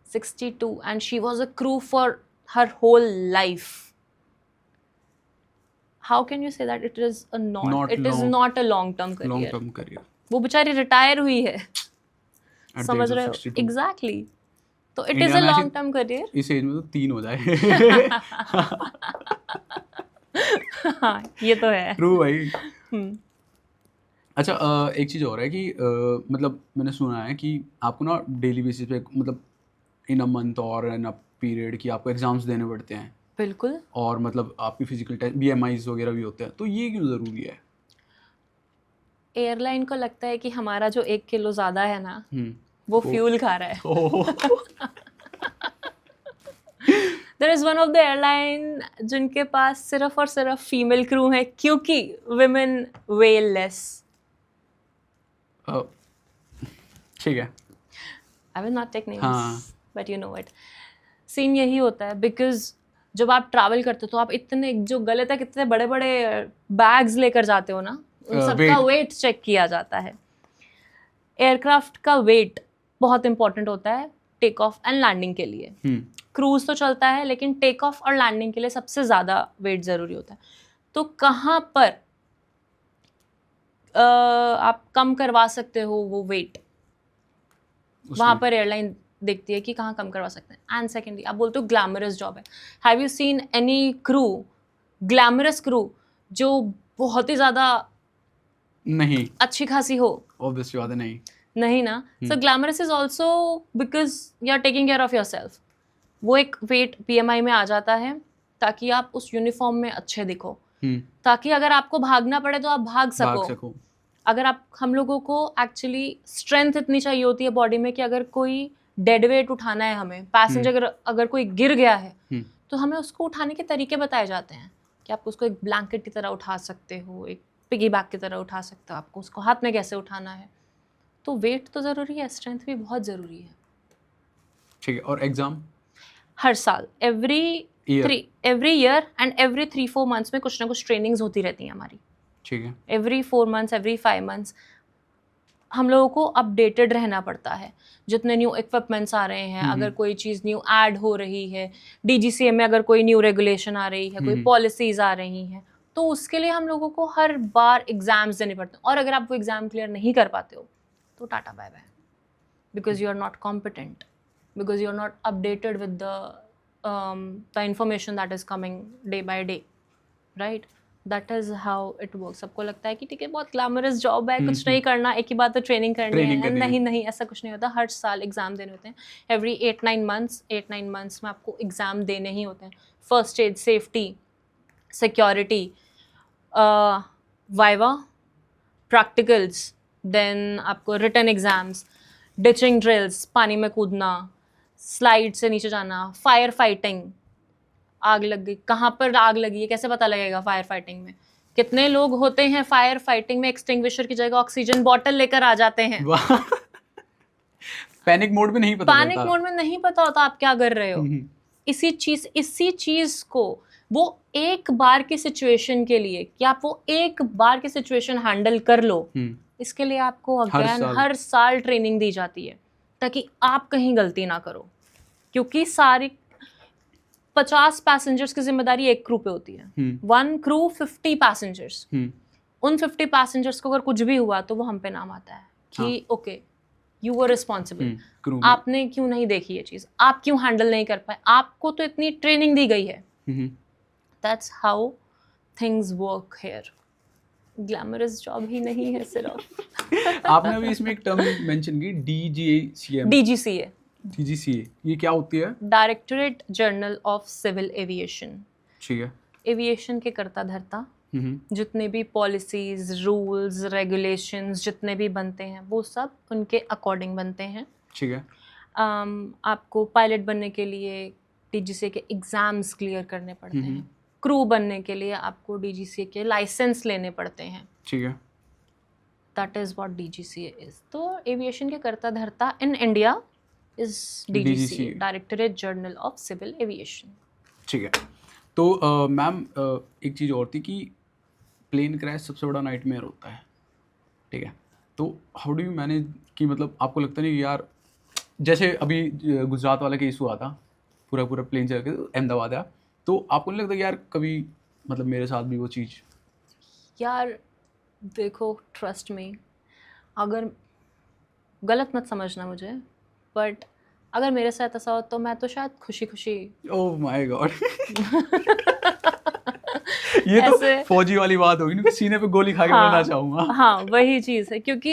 62 and she was a crew for her whole life. How can you say that it is not a long term career? वो बेचारी रिटायर हुई है, समझ रहे हो? एग्जैक्टली. तो it is a long term career. इस एज में तो 3 हो जाए. हाँ, ये तो है. ट्रू भाई. अच्छा, एक चीज़ और है कि मतलब मैंने सुना है कि आपको ना डेली बेसिस पे मतलब इन अ मंथ और इन अ पीरियड की आपको एग्जाम्स देने पड़ते हैं. बिल्कुल. और मतलब आपकी फिजिकल टेस्ट, BMIs वगैरह भी होते हैं. तो ये क्यों ज़रूरी है? एयरलाइन को लगता है कि हमारा जो 1 किलो ज़्यादा है ना, वो फ्यूल खा रहा है. There is one of the airline जिनके पास सिर्फ और सिर्फ फीमेल क्रू है क्योंकि women weigh less. ठीक है. I will not take names, but you know it. Scene यही होता है बिकॉज जब आप ट्रैवल करते हो तो आप इतने जो गले तक इतने बड़े बड़े बैग्स लेकर जाते हो ना, उन सबका वेट चेक किया जाता है. एयरक्राफ्ट का वेट बहुत इंपॉर्टेंट होता है टेक ऑफ एंड लैंडिंग के लिए. क्रूज तो चलता है लेकिन टेक ऑफ और लैंडिंग के लिए सबसे ज़्यादा वेट ज़रूरी होता है. तो कहाँ पर आप कम करवा सकते हो वो वेट, वहाँ पर एयरलाइन देखती है कि कहाँ कम करवा सकते हैं. एंड सेकेंडली आप बोलते हो ग्लैमरस जॉब है. Have you seen any crew, glamorous crew जो बहुत ही ज़्यादा नहीं अच्छी खासी हो? ऑब्वियसली बात है, नहीं ना. So glamorous is also because you are taking care of yourself. वो एक वेट PMI में आ जाता है ताकि आप उस यूनिफॉर्म में अच्छे दिखो, ताकि अगर आपको भागना पड़े तो आप भाग सको. अगर आप, हम लोगों को एक्चुअली स्ट्रेंथ इतनी चाहिए होती है बॉडी में कि अगर कोई डेड वेट उठाना है हमें, पैसेंजर अगर कोई गिर गया है तो हमें उसको उठाने के तरीके बताए जाते हैं कि आप उसको एक ब्लैंकेट की तरह उठा सकते हो, एक पिगी बैग की तरह उठा सकते हो, आपको उसको हाथ में कैसे उठाना है. तो वेट तो ज़रूरी है, स्ट्रेंथ भी बहुत ज़रूरी है. ठीक है. और एग्ज़ाम हर साल every year and every 3-4 months में कुछ ना कुछ ट्रेनिंग्स होती रहती हैं हमारी. ठीक है. एवरी 4 मंथ्स, एवरी 5 मंथ्स हम लोगों को अपडेटेड रहना पड़ता है. जितने न्यू इक्विपमेंट्स आ रहे हैं, अगर कोई चीज़ न्यू ऐड हो रही है, DGCA में अगर कोई न्यू रेगुलेशन आ रही है, कोई पॉलिसीज़ आ रही हैं, तो उसके लिए हम लोगों को हर बार एग्ज़ाम्स देने पड़ते हैं. और अगर आप वो एग्ज़ाम क्लियर नहीं कर पाते हो तो tata bye bye, because you are not competent, because you're not updated with the information that is coming day by day, right? That is how it works. सबको लगता है कि ठीक है बहुत ग्लैमरस जॉब है, कुछ नहीं करना, एक ही बात है ट्रेनिंग करनी है. नहीं, ऐसा कुछ नहीं होता. हर साल एग्ज़ाम देने होते हैं. एवरी 8-9 मंथ्स में आपको एग्ज़ाम देने ही होते हैं. First aid, safety, security, viva, practicals, then आपको रिटन एग्जाम्स, डिचिंग ड्रिल्स, पानी में कूदना, स्लाइड से नीचे जाना, फायर फाइटिंग, आग लग गई, कहाँ पर आग लगी है कैसे पता लगेगा फायर फाइटिंग में? कितने लोग होते हैं फायर फाइटिंग में एक्सटिंग्विशर की जगह ऑक्सीजन बॉटल लेकर आ जाते हैं। पैनिक मोड में नहीं पता पैनिक चलता। मोड में नहीं पता होता आप क्या कर रहे हो। इसी चीज को वो एक बार की सिचुएशन के लिए कि आप वो एक बार की सिचुएशन हैंडल कर लो, इसके लिए आपको अगेन हर साल ट्रेनिंग दी जाती है ताकि आप कहीं गलती ना करो, क्योंकि सारी 50 पैसेंजर्स की जिम्मेदारी एक क्रू पे होती है। 1 क्रू 50 पैसेंजर्स, उन 50 पैसेंजर्स को अगर कुछ भी हुआ तो वो हम पे नाम आता है कि ओके यू वर रिस्पॉन्सिबल, आपने क्यों नहीं देखी ये चीज, आप क्यों हैंडल नहीं कर पाए, आपको तो इतनी ट्रेनिंग दी गई है। That's how things work here. Glamorous job ही नहीं है सिर्फ। आपने अभी इसमें एक टर्म मेंशन की DGCA, ये क्या होती है? Directorate general of civil aviation. ठीक है। एविएशन के करता धरता जितने भी पॉलिसीज, रूल्स, रेगुलेशंस जितने भी बनते हैं वो सब उनके अकॉर्डिंग बनते हैं। ठीक है। आपको पायलट बनने के लिए DGCA के एग्जाम्स क्लियर करने पड़ते हैं, क्रू बनने के लिए आपको DGCA के लाइसेंस लेने पड़ते हैं। ठीक है। That is what DGCA is. तो एविएशन के करता धरता in India is DGCA, directorate general of civil aviation. ठीक है। तो मैम एक चीज़ और थी कि प्लेन क्रैश सबसे बड़ा नाइटमेयर होता है, ठीक है? तो हाउ डू यू मैनेज कि मतलब आपको लगता नहीं यार, जैसे अभी गुजरात वाला केस हुआ था, पूरा प्लेन चल के अहमदाबाद आया, तो आपको नहीं लगता कि यार कभी मतलब मेरे साथ भी वो चीज़? यार देखो, ट्रस्ट मी, अगर गलत मत समझना मुझे, बट अगर मेरे साथ ऐसा हो तो मैं तो शायद खुशी खुशी, ओह माय गॉड, ये तो फौजी वाली बात होगी ना, सीने पे गोली खा के मरना चाहूँगा। हाँ वही चीज़ है, क्योंकि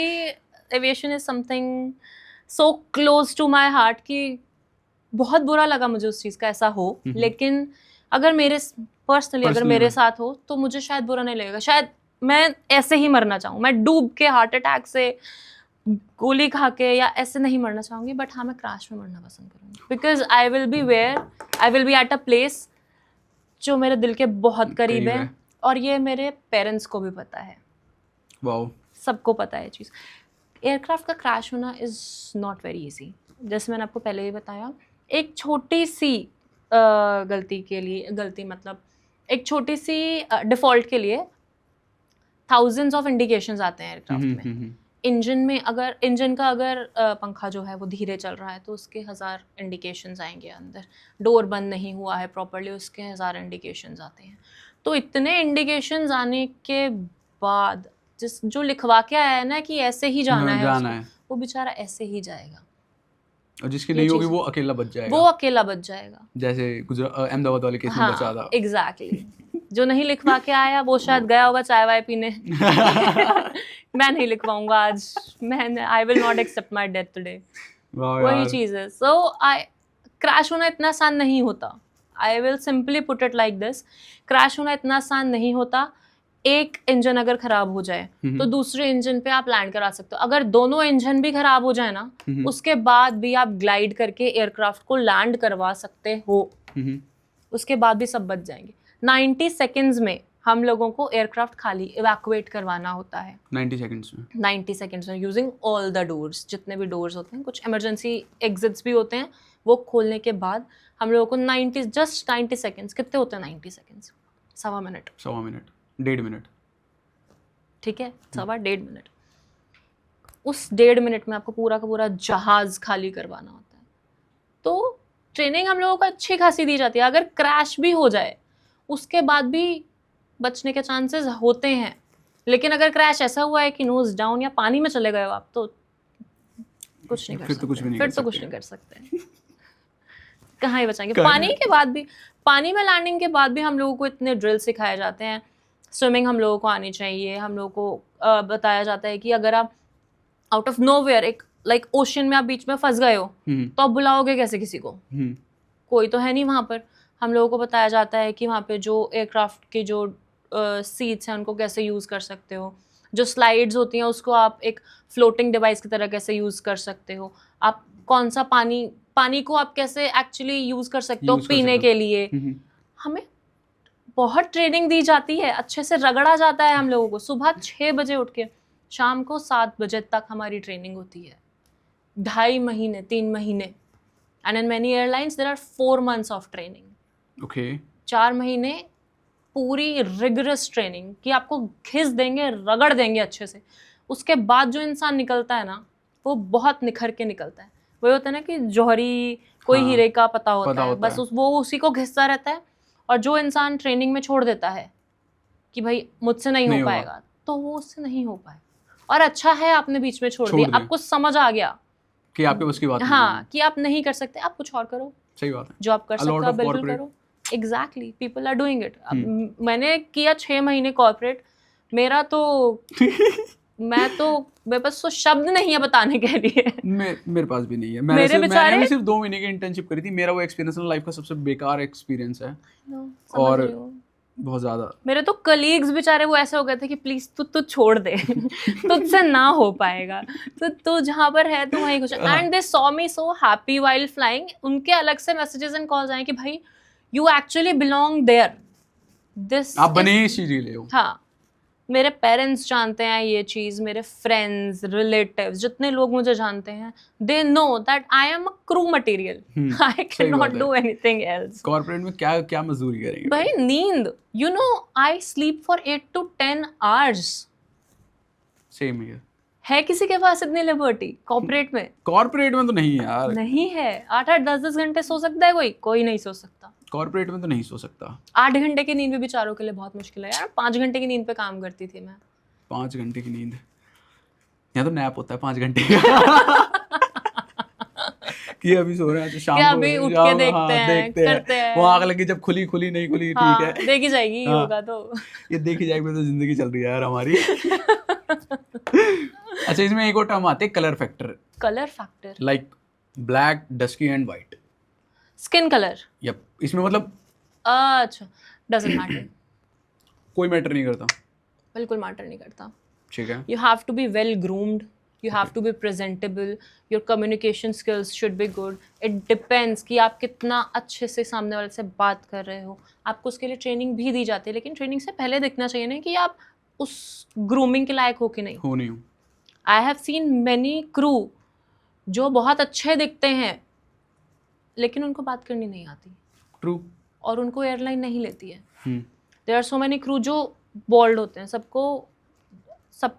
aviation is something so close to my heart कि बहुत बुरा लगा मुझे उस चीज़ का ऐसा हो, लेकिन अगर मेरे पर्सनली अगर मेरे साथ हो तो मुझे शायद बुरा नहीं लगेगा, शायद मैं ऐसे ही मरना चाहूँ, मैं डूब के हार्ट अटैक से, गोली खा के या ऐसे नहीं मरना चाहूँगी, बट हाँ मैं क्रैश में मरना पसंद करूँगी, because I will be at a place जो मेरे दिल के बहुत करीब है, और ये मेरे पेरेंट्स को भी पता है। वाओ, सबको पता है ये चीज़। एयरक्राफ्ट का क्रैश होना इज़ नॉट वेरी इजी, जैसे मैंने आपको पहले ही बताया, एक छोटी सी गलती मतलब एक छोटी सी डिफ़ॉल्ट के लिए थाउजेंड्स ऑफ इंडिकेशंस आते हैं एयरक्राफ्ट में। इंजन का अगर पंखा जो है वो धीरे चल रहा है तो उसके 1000 इंडिकेशंस आएंगे अंदर, डोर बंद नहीं हुआ है प्रॉपर्ली, उसके 1000 इंडिकेशंस आते हैं। तो इतने इंडिकेशंस आने के बाद जो लिखवा के आया है ना कि ऐसे ही जाना है, वो बेचारा ऐसे ही जाएगा, और जिसकी नहीं होगी वो अकेला बच जाएगा, जैसे अहमदाबाद वाले केस में बचा था। एग्जैक्टली। जो नहीं लिखवा के आया वो शायद गया होगा चाय वाय पीने। मैं नहीं लिखवाऊंगा आज, I will not accept my death today. वही चीज़ है। सो क्रैश होना इतना आसान नहीं होता। I will simply put it like this, crash होना इतना आसान नहीं होता। एक इंजन अगर खराब हो जाए तो दूसरे इंजन पे आप लैंड करा सकते हो। अगर दोनों इंजन भी खराब हो जाए ना, उसके बाद भी आप ग्लाइड करके एयरक्राफ्ट को लैंड करवा सकते हो, उसके बाद भी सब बच जाएंगे। 90 सेकेंड्स में हम लोगों को एयरक्राफ्ट खाली इवैक्यूएट करवाना होता है। 90 सेकेंड्स में यूजिंग ऑल द डोर्स, जितने भी डोर्स होते हैं, कुछ इमरजेंसी एग्जिट्स भी होते हैं, वो खोलने के बाद हम लोगों को जस्ट 90 सेकेंड्स, कितने होते हैं 90 सेकेंड्स? सवा मिनट, 1.5 मिनट, ठीक है, 1.5 मिनट। उस 1.5 मिनट में आपको पूरा का पूरा जहाज खाली करवाना होता है। तो ट्रेनिंग हम लोगों को अच्छी खासी दी जाती है। अगर क्रैश भी हो जाए उसके बाद भी बचने के चांसेस होते हैं, लेकिन अगर क्रैश ऐसा हुआ है कि नोज डाउन या पानी में चले गए हो आप, तो कुछ नहीं कर सकते, फिर तो कुछ नहीं कर सकते। कहाँ ही बचाएंगे। पानी के बाद भी, पानी में लैंडिंग के बाद भी हम लोगों को इतने ड्रिल सिखाए जाते हैं। स्विमिंग हम लोगों को आनी चाहिए। हम लोगों को बताया जाता है कि अगर आप आउट ऑफ नोवेयर एक लाइक ओशन में आप बीच में फंस गए हो तो आप बुलाओगे कैसे किसी को? कोई तो है नहीं वहाँ पर। हम लोगों को बताया जाता है कि वहाँ पे जो एयरक्राफ्ट के जो सीट्स हैं उनको कैसे यूज़ कर सकते हो। जो स्लाइड्स होती हैं उसको आप एक फ्लोटिंग डिवाइस की तरह कैसे यूज़ कर सकते हो, आप कौन सा पानी को आप कैसे एक्चुअली यूज़ कर सकते हो Use कर पीने सकते हो। के लिए। हमें बहुत ट्रेनिंग दी जाती है, अच्छे से रगड़ा जाता है हम लोगों को। सुबह 6 बजे उठ के शाम को 7 बजे तक हमारी ट्रेनिंग होती है, 2.5 महीने 3 महीने। And in many airlines there are 4 months of training. Okay 4 महीने पूरी रिगरस ट्रेनिंग कि आपको घिस देंगे, रगड़ देंगे अच्छे से। उसके बाद जो इंसान निकलता है ना, वो बहुत निखर के निकलता है। वही होता है ना कि जौहरी कोई हाँ, हीरे का पता होता पता है, होता बस है। वो उसी को घिसता रहता है। और जो इंसान ट्रेनिंग में छोड़ देता है कि भाई मुझसे नहीं नहीं हो होगा। पाएगा, तो वो उससे नहीं हो पाए। और अच्छा है आपने बीच में छोड़ छोड़ दिया, दिया। आपको समझ आ गया कि आपके बस की बात नहीं हाँ है। कि आप नहीं कर सकते, आप कुछ और करो। सही बात है। जो आप कर A lot सकते हो आप of बिल्कुल corporate- करो। Exactly, people are doing it. मैंने किया 6 महीने कॉर्पोरेट, मेरा तो मेरे पास तो शब्द नहीं है बताने के लिए। मेरे पास भी नहीं है। मेरे मैंने बेचारे भी सिर्फ 2 महीने की इंटर्नशिप करी थी। मेरा वो एक्सपीरियंस लाइफ का सबसे बेकार एक्सपीरियंस है। समझ और रही हूँ। बहुत ज़्यादा। मेरे तो कलीग्स बेचारे वो ऐसे हो गए थे कि प्लीज तू छोड़ दे तुझसे ना हो पाएगा, तो तू जहाँ पर है तू वहीं खुश। And they saw me so happy while flying. उनके अलग से मैसेजेस एंड कॉल्स आए कि भाई you actually belong there, this आप बने ही इस चीज़ के लिए हो। हाँ, मेरे पेरेंट्स जानते हैं ये चीज़, मेरे फ्रेंड्स रिलेटिव्स जितने लोग मुझे जानते हैं, they know that I am a crew material, I can not do anything else. Corporate में क्या क्या मजदूरी करेंगे भाई नींद, you know I sleep for 8 to 10 hours। Same here. है किसी के पास इतनी लिबर्टी कॉर्पोरेट में? कॉर्पोरेट में तो नहीं है यार। नहीं है। 8-8 10-10 घंटे सो सकता है कोई नहीं सो सकता। कॉर्पोरेट में तो नहीं सो सकता। 8 घंटे की नींद भी बेचारों के लिए बहुत मुश्किल है यार। 5 घंटे की नींद पे काम करती थी मैं। 5 घंटे की नींद, यहाँ तो नैप होता है 5 घंटे का। कि अभी सो रहे हैं, शाम कि को अभी उठ के हाँ, देखते हैं, करते हैं। वो आग लगी जब खुली नहीं खुली, हाँ, ठीक है। देखी जाएगी हाँ। होगा तो। ये देखी जाएगी तो जिंदगी चल रही है यार हमारी। अच्छा, इसमें एक और टर्म आते हैं colour factor. Colour factor, like black, dusky and white. Skin colour. Yup, इसमें मतलब अच्छा, डजंट मैटर। कोई मैटर नहीं करता। बिल्कुल मैटर नहीं करता। ठीक है। You have to be well groomed, you have to be presentable, your communication skills should be good. It depends कि आप कितना अच्छे से सामने वाले से बात कर रहे हो। आपको उसके लिए ट्रेनिंग भी दी जाती है, लेकिन ट्रेनिंग से पहले देखना चाहिए ना कि आप उस ग्रूमिंग के लायक हो कि नहीं। हो नहीं हूँ। I have seen many crew जो बहुत अच्छे दिखते हैं लेकिन उनको बात करनी नहीं आती ट्रू। और उनको एयरलाइन नहीं लेती है। Hmm. There are so many crew जो बॉल्ड होते हैं, सबकी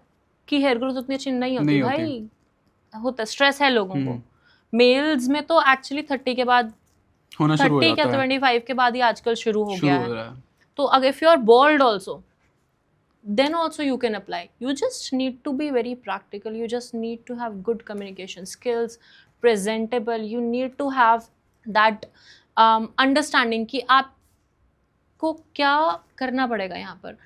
हेयर ग्रोथ उतनी अच्छी नहीं होती नहीं भाई, होता स्ट्रेस है लोगों को। मेल्स में तो एक्चुअली 30 के बाद, होना शुरू हो 30 जाता या है। 25 के बाद ही आजकल शुरू हो शुरू गया हो है। रहा है। तो अगर if you are bald also, then also you can apply. You just need to be very practical, you just need to have good communication skills, presentable, you need to have that understanding कि आपको क्या करना पड़ेगा यहाँ पर।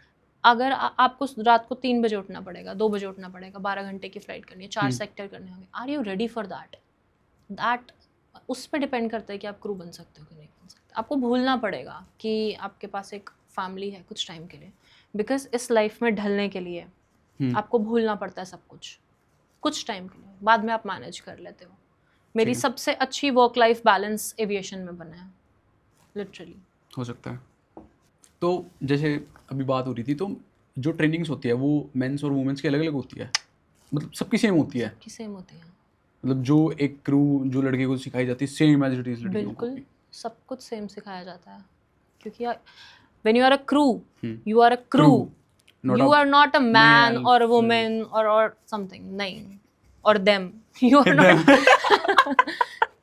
अगर आपको रात को 3 बजे उठना पड़ेगा, 2 बजे उठना पड़ेगा, 12 घंटे की फ्लाइट करनी है, 4 सेक्टर करने होंगे, are you ready for that? उस पर डिपेंड करता है कि आप क्रू बन सकते हो कि नहीं बन सकते। आपको भूलना पड़ेगा कि आपके पास एक फैमिली है कुछ टाइम के लिए, बिकॉज इस लाइफ में ढलने के लिए आपको भूलना पड़ता है सब कुछ टाइम के लिए। बाद में आप मैनेज कर लेते हो। मेरी सबसे अच्छी वर्क लाइफ बैलेंस एविएशन में बना है, लिटरली। हो सकता है। तो जैसे अभी बात हो रही थी, तो जो ट्रेनिंग्स होती है वो मेंस और वुमेन्स की अलग अलग होती है, मतलब सबकी सेम होती है? सबकी सेम होती है, मतलब जो एक क्रू जो लड़के को सिखाई जाती है सेम एज इट इज लड़कियों को? बिल्कुल सब कुछ सेम सिखाया जाता है, क्योंकि when you are a crew, you are a crew. You are not a man or a woman or something. नहीं, or them. You are not.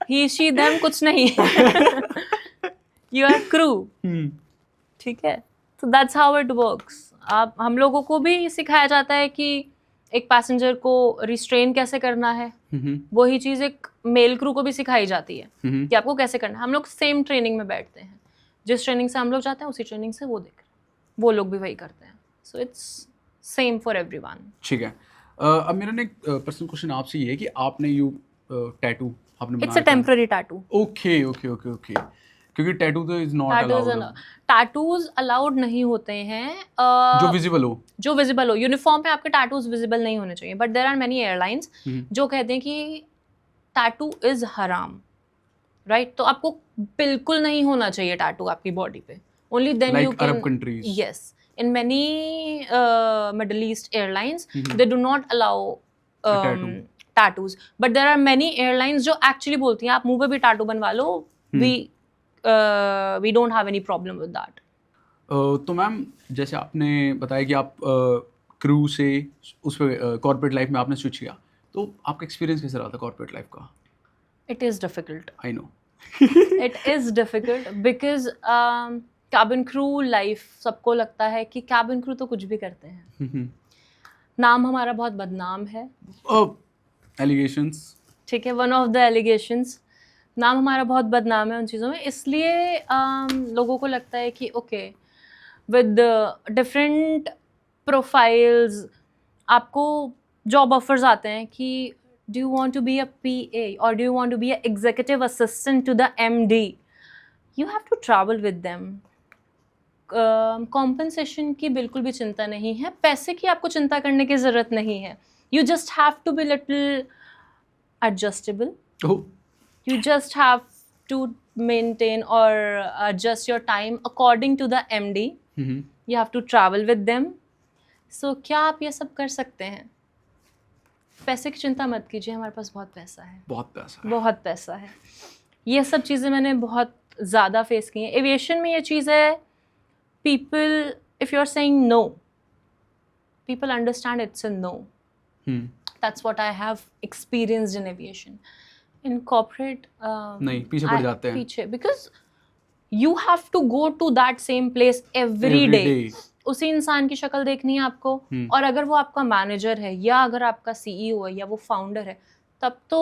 He, she, them कुछ नहीं। You are crew. ठीक है? So that's how it works. आप हम लोगों को भी सिखाया जाता है कि एक पैसेंजर को रिस्ट्रेन कैसे करना है। वही चीज़ एक मेल क्रू को भी सिखाई जाती है कि आपको कैसे करना है। हम लोग सेम ट्रेनिंग में बैठते हैं, जिस ट्रेनिंग से हम लोग जाते हैं उसी ट्रेनिंग से वो लोग भी वही करते हैं। So it's same for everyone. ठीक है। अब मेरा एक पर्सनल क्वेश्चन आपसे ये है कि आपने टैटू आपने बनाया, it's a temporary tattoo. Okay okay okay okay. क्योंकि टैटू तो is not tattoos allowed, tattoos allowed नहीं होते हैं जो विजिबल हो। जो विजिबल हो। यूनिफॉर्म पे आपके टैटूज विजिबल नहीं होने चाहिए, but there are many airlines जो कहते हैं कि टैटू इज हराम, राइट? तो आपको बिल्कुल नहीं होना चाहिए टैटू आपकी बॉडी पे, only then you like can. Arab countries, yes, in many Middle East airlines, they do not allow tattoo. tattoos, but there are many airlines जो actually बोलती हैं आप मुंह पे भी टैटू बनवा लो, we don't have any problem with that. तो ma'am जैसे आपने बताया कि आप क्रू से उस पे कॉर्पोरेट लाइफ में आपने स्विच किया, तो आपका एक्सपीरियंस कैसा रहा था कॉर्पोरेट लाइफ का? It is difficult. I know. It is difficult because cabin crew life, सबको लगता है कि cabin crew तो कुछ भी करते हैं, नाम हमारा बहुत बदनाम है, एलिगेशंस, ठीक है, वन ऑफ द एलिगेशंस, नाम हमारा बहुत बदनाम है उन चीज़ों में, इसलिए लोगों को लगता है कि ओके विद डिफरेंट प्रोफाइल्स आपको जॉब ऑफर्स आते हैं कि do you want to be a PA और do you want to be a executive assistant to the MD, you have to travel with them. Compensation की बिल्कुल भी चिंता नहीं है, पैसे की आपको चिंता करने की ज़रूरत नहीं है, you just have to be little adjustable. You just have to maintain or adjust your time according to the MD. You have to travel with them. So क्या आप ये सब कर सकते हैं? पैसे की चिंता मत कीजिए, हमारे पास बहुत पैसा है, बहुत पैसा है। ये सब चीज़ें मैंने बहुत ज़्यादा फेस की हैं। एविएशन में ये चीज़ है, people if you're saying no, people understand it's a no. That's what I have experienced in aviation. In corporate, नहीं, पीछे पड़ जाते हैं। पीछे, because you have to go to that same place every day. उसी इंसान की शक्ल देखनी है आपको, और अगर वो आपका मैनेजर है या अगर आपका CEO है या वो फाउंडर है, तब तो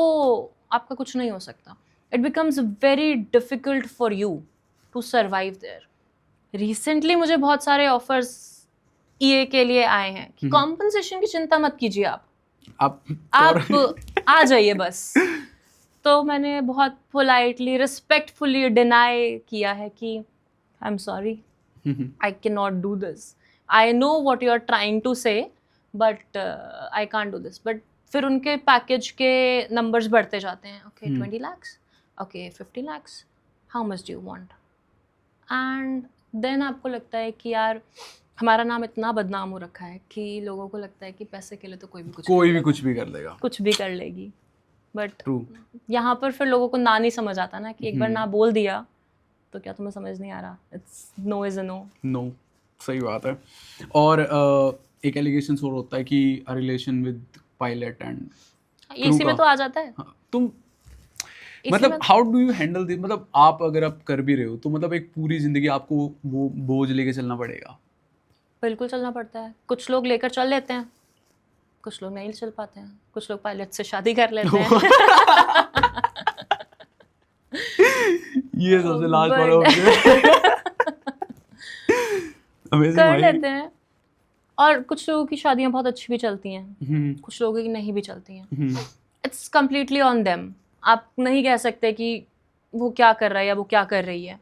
आपका कुछ नहीं हो सकता. It becomes very difficult for you to survive there. Recently मुझे बहुत सारे ऑफर्स EA के लिए आए हैं कि कॉम्पनसेशन की चिंता मत कीजिए, आप आ जाइए बस. तो मैंने बहुत पोलाइटली, रिस्पेक्टफुली डिनाई किया है कि I am sorry, I can not do this. I know what you are trying to say, but I can't do this. But फिर उनके पैकेज के नंबर्स बढ़ते जाते हैं. Okay 20 lakhs, okay 50 lakhs, how much do you want? And then आपको लगता है कि यार हमारा नाम इतना बदनाम हो रखा है कि लोगों को लगता है कि पैसे के लिए तो कोई भी कुछ भी कर लेगा, कुछ भी कर लेगी. बट यहाँ पर फिर लोगों को ना नहीं समझ आता ना कि एक बार ना बोल दिया तो क्या तुम्हें समझ नहीं आ रहा? It's no is a no. No, सही बात है. और एक एलिगेशन और होता है कि a relation with pilot and इसी में तो आ जाता है. तुम मतलब how do you handle this? मतलब आप अगर आप कर भी रहे हो तो मतलब एक पूरी जिंदगी आपको वो बोझ लेके चलना पड़ेगा. बिल्कुल चलना पड़ता है. कुछ लोग लेकर चल लेते हैं, कुछ लोग नहीं चल पाते हैं, कुछ लोग पायलट से शादी कर लेते हैं. ये सबसे लास्ट वाला कर लेते हैं. और कुछ लोगों की शादियां बहुत अच्छी भी चलती हैं, कुछ लोगों की नहीं भी चलती हैं. It's completely on them. आप नहीं कह सकते कि वो क्या कर रहा है या वो क्या कर रही है,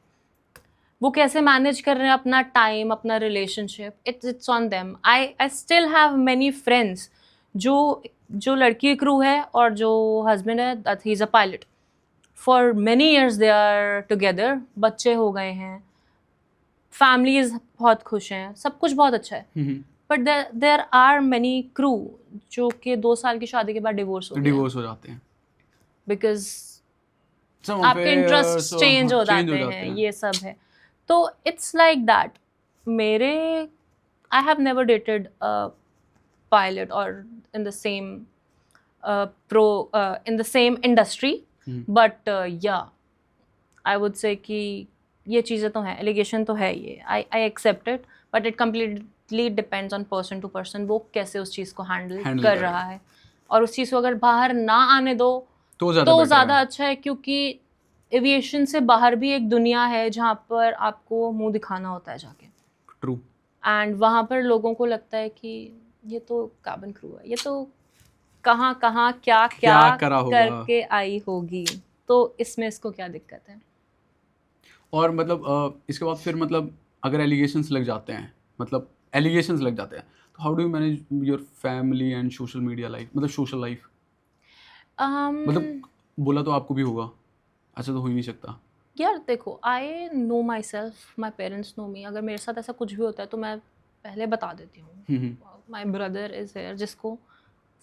वो कैसे मैनेज कर रहे हैं अपना टाइम, अपना relationship. It's on them. I still have many friends जो लड़की क्रू है और जो हस्बैंड है that he is a pilot. For many years they are together, बच्चे हो गए हैं, फैमिलीज बहुत खुश हैं, सब कुछ बहुत अच्छा है. But there are many crew जो कि 2 साल की शादी के बाद डिवोर्स हो जाते हैं बिकॉज आपके इंटरेस्ट चेंज हो जाते हैं. ये सब है. तो इट्स लाइक दैट. मेरे I have never dated pilot or in the same in the same industry, but yeah, I would say कि ये चीज़ें तो हैं, एलिगेशन तो है ये, I accept it, but it completely depends on person to person. वो कैसे उस चीज़ को हैंडल कर रहा है, और उस चीज़ को अगर बाहर ना आने दो तो ज़्यादा अच्छा है. क्योंकि एविएशन से बाहर भी एक दुनिया है जहाँ पर आपको मुंह दिखाना होता है जाके. ट्रू. एंड वहाँ पर लोगों को लगता है कि ये तो cabin crew है, ये तो कहाँ क्या करके आई होगी, तो इसमें इसको क्या दिक्कत है. और मतलब इसके बाद फिर मतलब अगर एलिगेशंस लग जाते हैं, मतलब एलिगेशंस लग जाते हैं, तो how do you manage your family and social media life, मतलब सोशल लाइफ? मतलब बोला तो आपको भी होगा, ऐसा तो हो ही नहीं सकता। यार देखो, I know myself, my parents know me. अगर मेरे साथ ऐसा कुछ भी होता है तो मैं पहले बता देती हूँ। माई ब्रदर इज़ हेयर, जिसको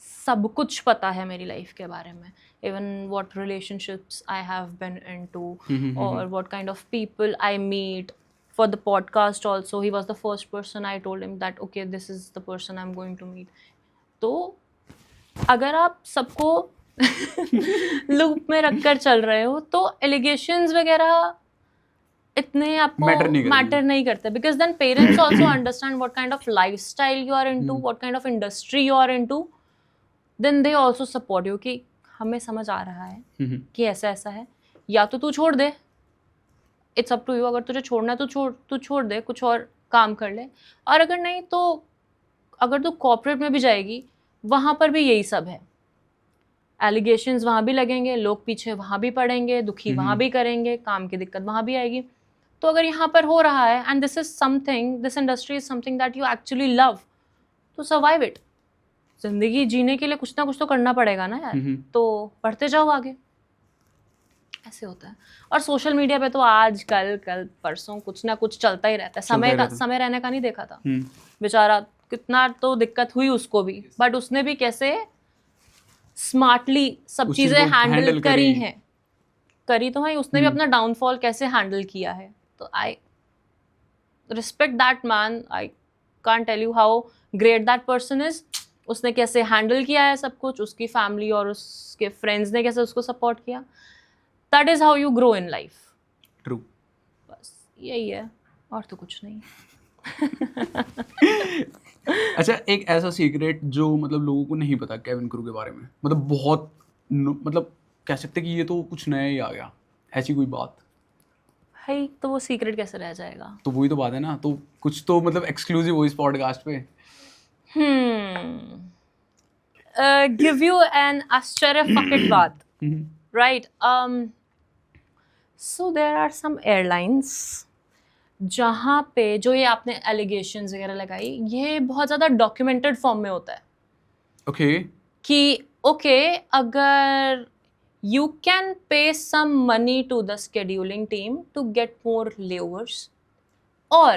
सब कुछ पता है मेरी लाइफ के बारे में, even what relationships I have been into, और what kind of people I meet for the podcast also. He was the first person I told him that okay this is the person I am going to meet. तो अगर आप सबको loop में रखकर चल रहे हो तो एलिगेशंस वगैरह इतने आपको मैटर नहीं करते, because then parents also understand what kind of lifestyle you are into, what kind of industry you are into, then they also support you कि हमें समझ आ रहा है कि ऐसा ऐसा है, या तो तू छोड़ दे, इट्स अप टू यू। अगर तुझे छोड़ना है तो तू छोड़ दे, कुछ और काम कर ले। और अगर नहीं तो अगर तू कॉर्पोरेट में भी जाएगी, वहाँ पर भी यही सब है, एलिगेशंस वहाँ भी लगेंगे, लोग पीछे वहाँ भी पड़ेंगे, दुखी वहाँ भी करेंगे, काम की दिक्कत वहाँ भी आएगी। तो अगर यहाँ पर हो रहा है and this is something, this industry is something that you actually love, तो सर्वाइव इट। जिंदगी जीने के लिए कुछ ना कुछ तो करना पड़ेगा ना यार, तो पढ़ते जाओ आगे, ऐसे होता है। और सोशल मीडिया पे तो आज कल परसों कुछ ना कुछ चलता ही रहता है। समय रहने का नहीं देखा था बेचारा, कितना तो दिक्कत हुई उसको भी, बट उसने भी कैसे स्मार्टली सब चीजें हैंडल करी तो है, उसने भी अपना डाउनफॉल कैसे हैंडल किया है। तो I respect that man, I can't tell you how great that person is. उसने कैसे हैंडल किया है सब कुछ, उसकी फैमिली और उसके फ्रेंड्स ने कैसे उसको सपोर्ट किया। That is how you grow in life. True, बस यही है, और तो कुछ नहीं। अच्छा, एक ऐसा सीक्रेट जो मतलब लोगों को नहीं पता केविन क्रू के बारे में, मतलब बहुत मतलब कह सकते कि ये तो कुछ नया ही आ गया, ऐसी कोई बात? भाई तो वो सीक्रेट कैसे रह जाएगा? तो वही तो बात है ना, तो कुछ तो मतलब एक्सक्लूसिव हो इस पॉडकास्ट पे। गिव यू एन आश्चर्य फकिट बात, right? So there are some airlines जहाँ पे जो ये आपने एलिगेशंस वगैरह लगाई, ये बहुत ज़्यादा डॉक्यूमेंटेड फॉर्म में होता है। ओके कि ओके, अगर you can pay some money to the scheduling team to get more layovers, or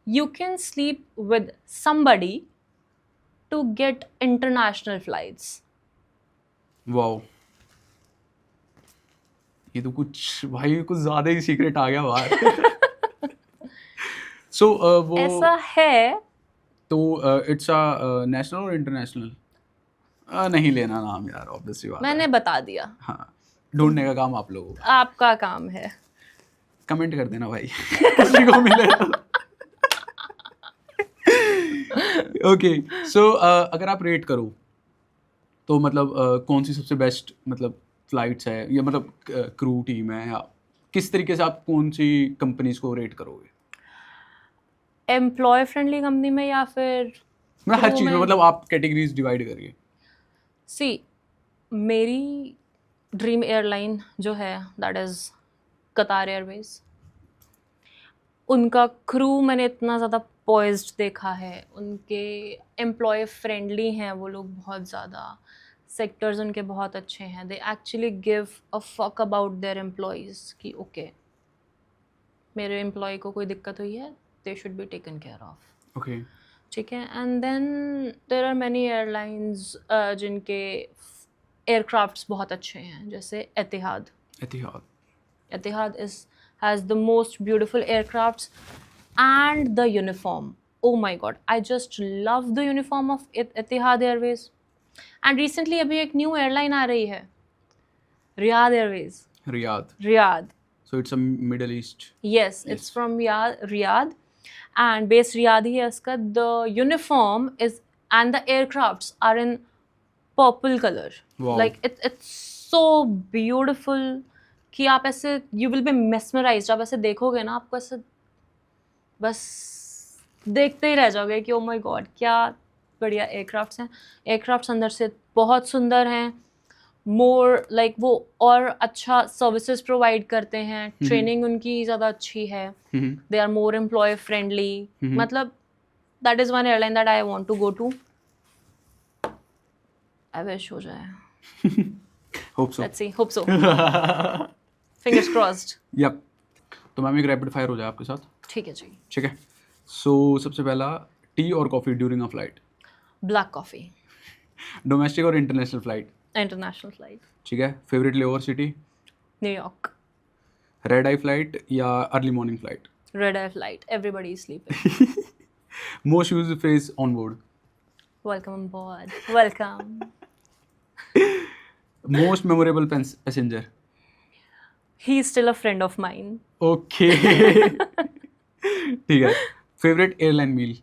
you can sleep with somebody to get international flights. Wow, ये तो कुछ भाई कुछ ज्यादा ही सीक्रेट आ गया बाहर। सो वो ऐसा है। तो इट्स अ नेशनल और इंटरनेशनल? नहीं लेना नाम यार, ऑब्वियसली बात मैंने है। बता दिया। हाँ, ढूंढने का काम आप लोगों का। आपका काम है। कमेंट कर देना भाई किसी को मिले तो। ओके, सो अगर आप रेट करो तो मतलब कौन सी सबसे बेस्ट मतलब फ्लाइट्स है, या मतलब क्रू टीम है, या किस तरीके से आप कौन सी कंपनीज को रेट करोगे? एम्प्लॉय फ्रेंडली कंपनी में या फिर मतलब हर चीज़ में, मतलब आप कैटेगरीज डिवाइड करिए। सी, मेरी ड्रीम एयरलाइन जो है दैट इज़ कतार एयरवेज। उनका क्रू मैंने इतना ज़्यादा पॉइज्ड देखा है, उनके एम्प्लॉय फ्रेंडली हैं वो लोग बहुत ज़्यादा, सेक्टर्स उनके बहुत अच्छे हैं, they actually give a fuck about their employees कि ओके मेरे एम्प्लॉय को कोई दिक्कत हुई है, they should be taken care of. Okay, ठीक है। And then there are many airlines जिनके एयरक्राफ्ट्स बहुत अच्छे हैं, जैसे एतिहाद। Etihad has the most beautiful aircrafts and the uniform. Oh my god, I just love the uniform of Etihad Airways. And recently अभी एक new airline आ रही है, Riyadh Airways. Riyadh. So it's a Middle East. Yes, it's from Riyadh and based Riyadh ही है उसका. The uniform is and the aircrafts are in purple color. Wow. Like it's so beautiful कि आप ऐसे you will be mesmerized. आप ऐसे देखोगे ना, आपको ऐसे बस देखते ही रह जाओगे कि oh my god क्या बढ़िया एयरक्राफ्ट्स हैं। एयरक्राफ्ट्स अंदर से बहुत सुंदर हैं, मोर लाइक वो और अच्छा सर्विसेज प्रोवाइड करते हैं, ट्रेनिंग उनकी ज़्यादा अच्छी है, they are more employee friendly. मतलब that is one airline that I want to go to. I wish हो जाए. Hope so. Let's see, hope so. Fingers crossed. Yep. तो मैम एक रैपिड फायर हो जाए आपके साथ. ठीक है जी. ठीक है. सो सबसे पहला, टी और coffee during a flight. Black coffee. Domestic और इंटरनेशनल फ्लाइट. International flight. ठीक है. Favourite layover city. New York. Red eye flight या early morning flight. Red eye flight. Everybody is sleeping. Most used phrase on board. Welcome on board. Welcome. Most memorable passenger. He is still a friend of mine. Okay. ठीक है. Favourite airline मील.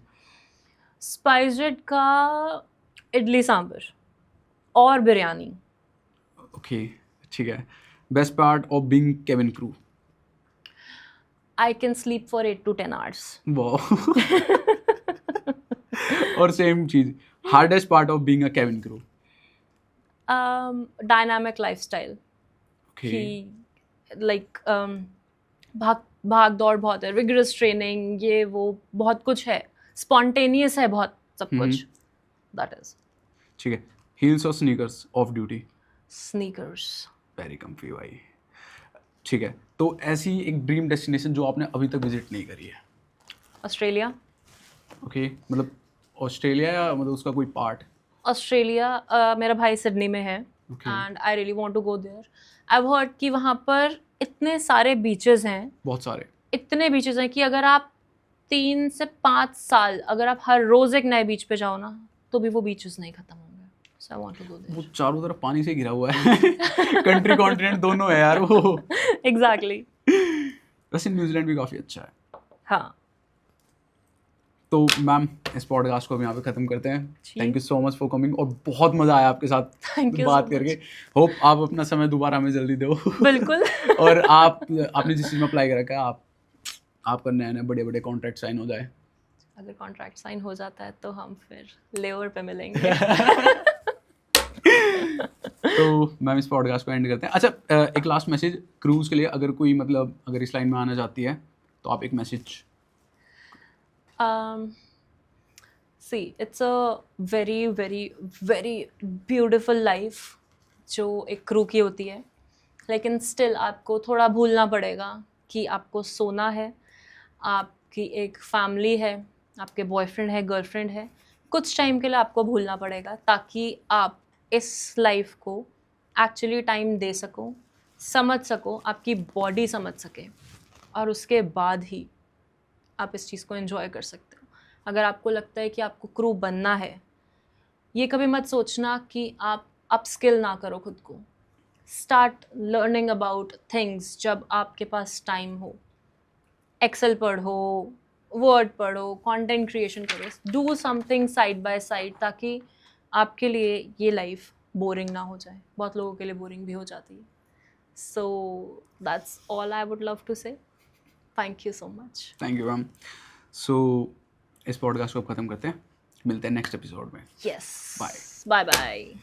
SpiceJet का इडली सांभर और biryani. Okay. ठीक है. Best part of being cabin crew. I can sleep for 8 to 10 hours. वाह. और same चीज, hardest part of being a cabin crew. Dynamic lifestyle. Okay. कि लाइक भाग दौड़ बहुत है, रिगरस ट्रेनिंग, ये वो बहुत कुछ है, स्पॉन्टेनियस है बहुत सब कुछ. दैट इज ठीक है. हील्स और sneakers of duty. Sneakers. Very comfy भाई. ठीक है. तो ऐसी एक ड्रीम डेस्टिनेशन जो आपने अभी तक विजिट नहीं करी है. ऑस्ट्रेलिया. ओके. मतलब ऑस्ट्रेलिया या मतलब उसका कोई पार्ट. ऑस्ट्रेलिया. मेरा भाई सिडनी में है and I really want to go there. I have heard कि वहाँ पर इतने सारे बीचेस हैं, बहुत सारे. इतने बीचेस हैं कि अगर आप 3 से 5 साल अगर आप हर रोज एक नए बीच पे जाओ ना, तो भी वो बीचेस नहीं खत्म होंगे. सो आई वांट टू गो वो देयर. चारों तरफ पानी से घिरा हुआ है. कंट्री कॉन्टिनेंट दोनों है यार वो. एग्जैक्टली. वैसे न्यूजीलैंड भी काफ़ी अच्छा है. हाँ. तो मैम इस पॉडकास्ट को हम यहाँ पे ख़त्म करते हैं. जी. Thank you so much for coming. और बहुत मज़ा आया आपके साथ Thank you बात so करके. much. होप आप अपना समय दोबारा हमें जल्दी दो. बिल्कुल. और आपने जिस चीज़ में अप्लाई कर रखा है, आपका नए नए बड़े बड़े कॉन्ट्रैक्ट साइन हो जाए. अगर कॉन्ट्रैक्ट साइन हो जाता है तो हम फिर लेओवर पे मिलेंगे. तो मैम इस पॉडकास्ट को एंड करते हैं. अच्छा, एक लास्ट मैसेज क्रूज के लिए, अगर कोई मतलब अगर इस लाइन में आना चाहती है तो आप एक message. See, it's a very very very beautiful life जो एक क्रू की होती है, लेकिन स्टिल आपको थोड़ा भूलना पड़ेगा कि आपको सोना है, आपकी एक फैमिली है, आपके बॉयफ्रेंड है, गर्लफ्रेंड है. कुछ टाइम के लिए आपको भूलना पड़ेगा ताकि आप इस लाइफ को एक्चुअली टाइम दे सको, समझ सको, आपकी बॉडी समझ सके, और उसके बाद ही आप इस चीज़ को एंजॉय कर सकते हो. अगर आपको लगता है कि आपको क्रू बनना है, ये कभी मत सोचना कि आप अपस्किल ना करो खुद को. स्टार्ट लर्निंग अबाउट थिंग्स जब आपके पास टाइम हो. एक्सेल पढ़ो, वर्ड पढ़ो, कंटेंट क्रिएशन करो, do something side by side, ताकि आपके लिए ये लाइफ बोरिंग ना हो जाए. बहुत लोगों के लिए बोरिंग भी हो जाती है. So that's all I would love to say. Thank you so much. Thank you ma'am. So इस पॉडकास्ट को ख़त्म करते हैं. मिलते हैं नेक्स्ट एपिसोड में. यस. बाय. Bye bye.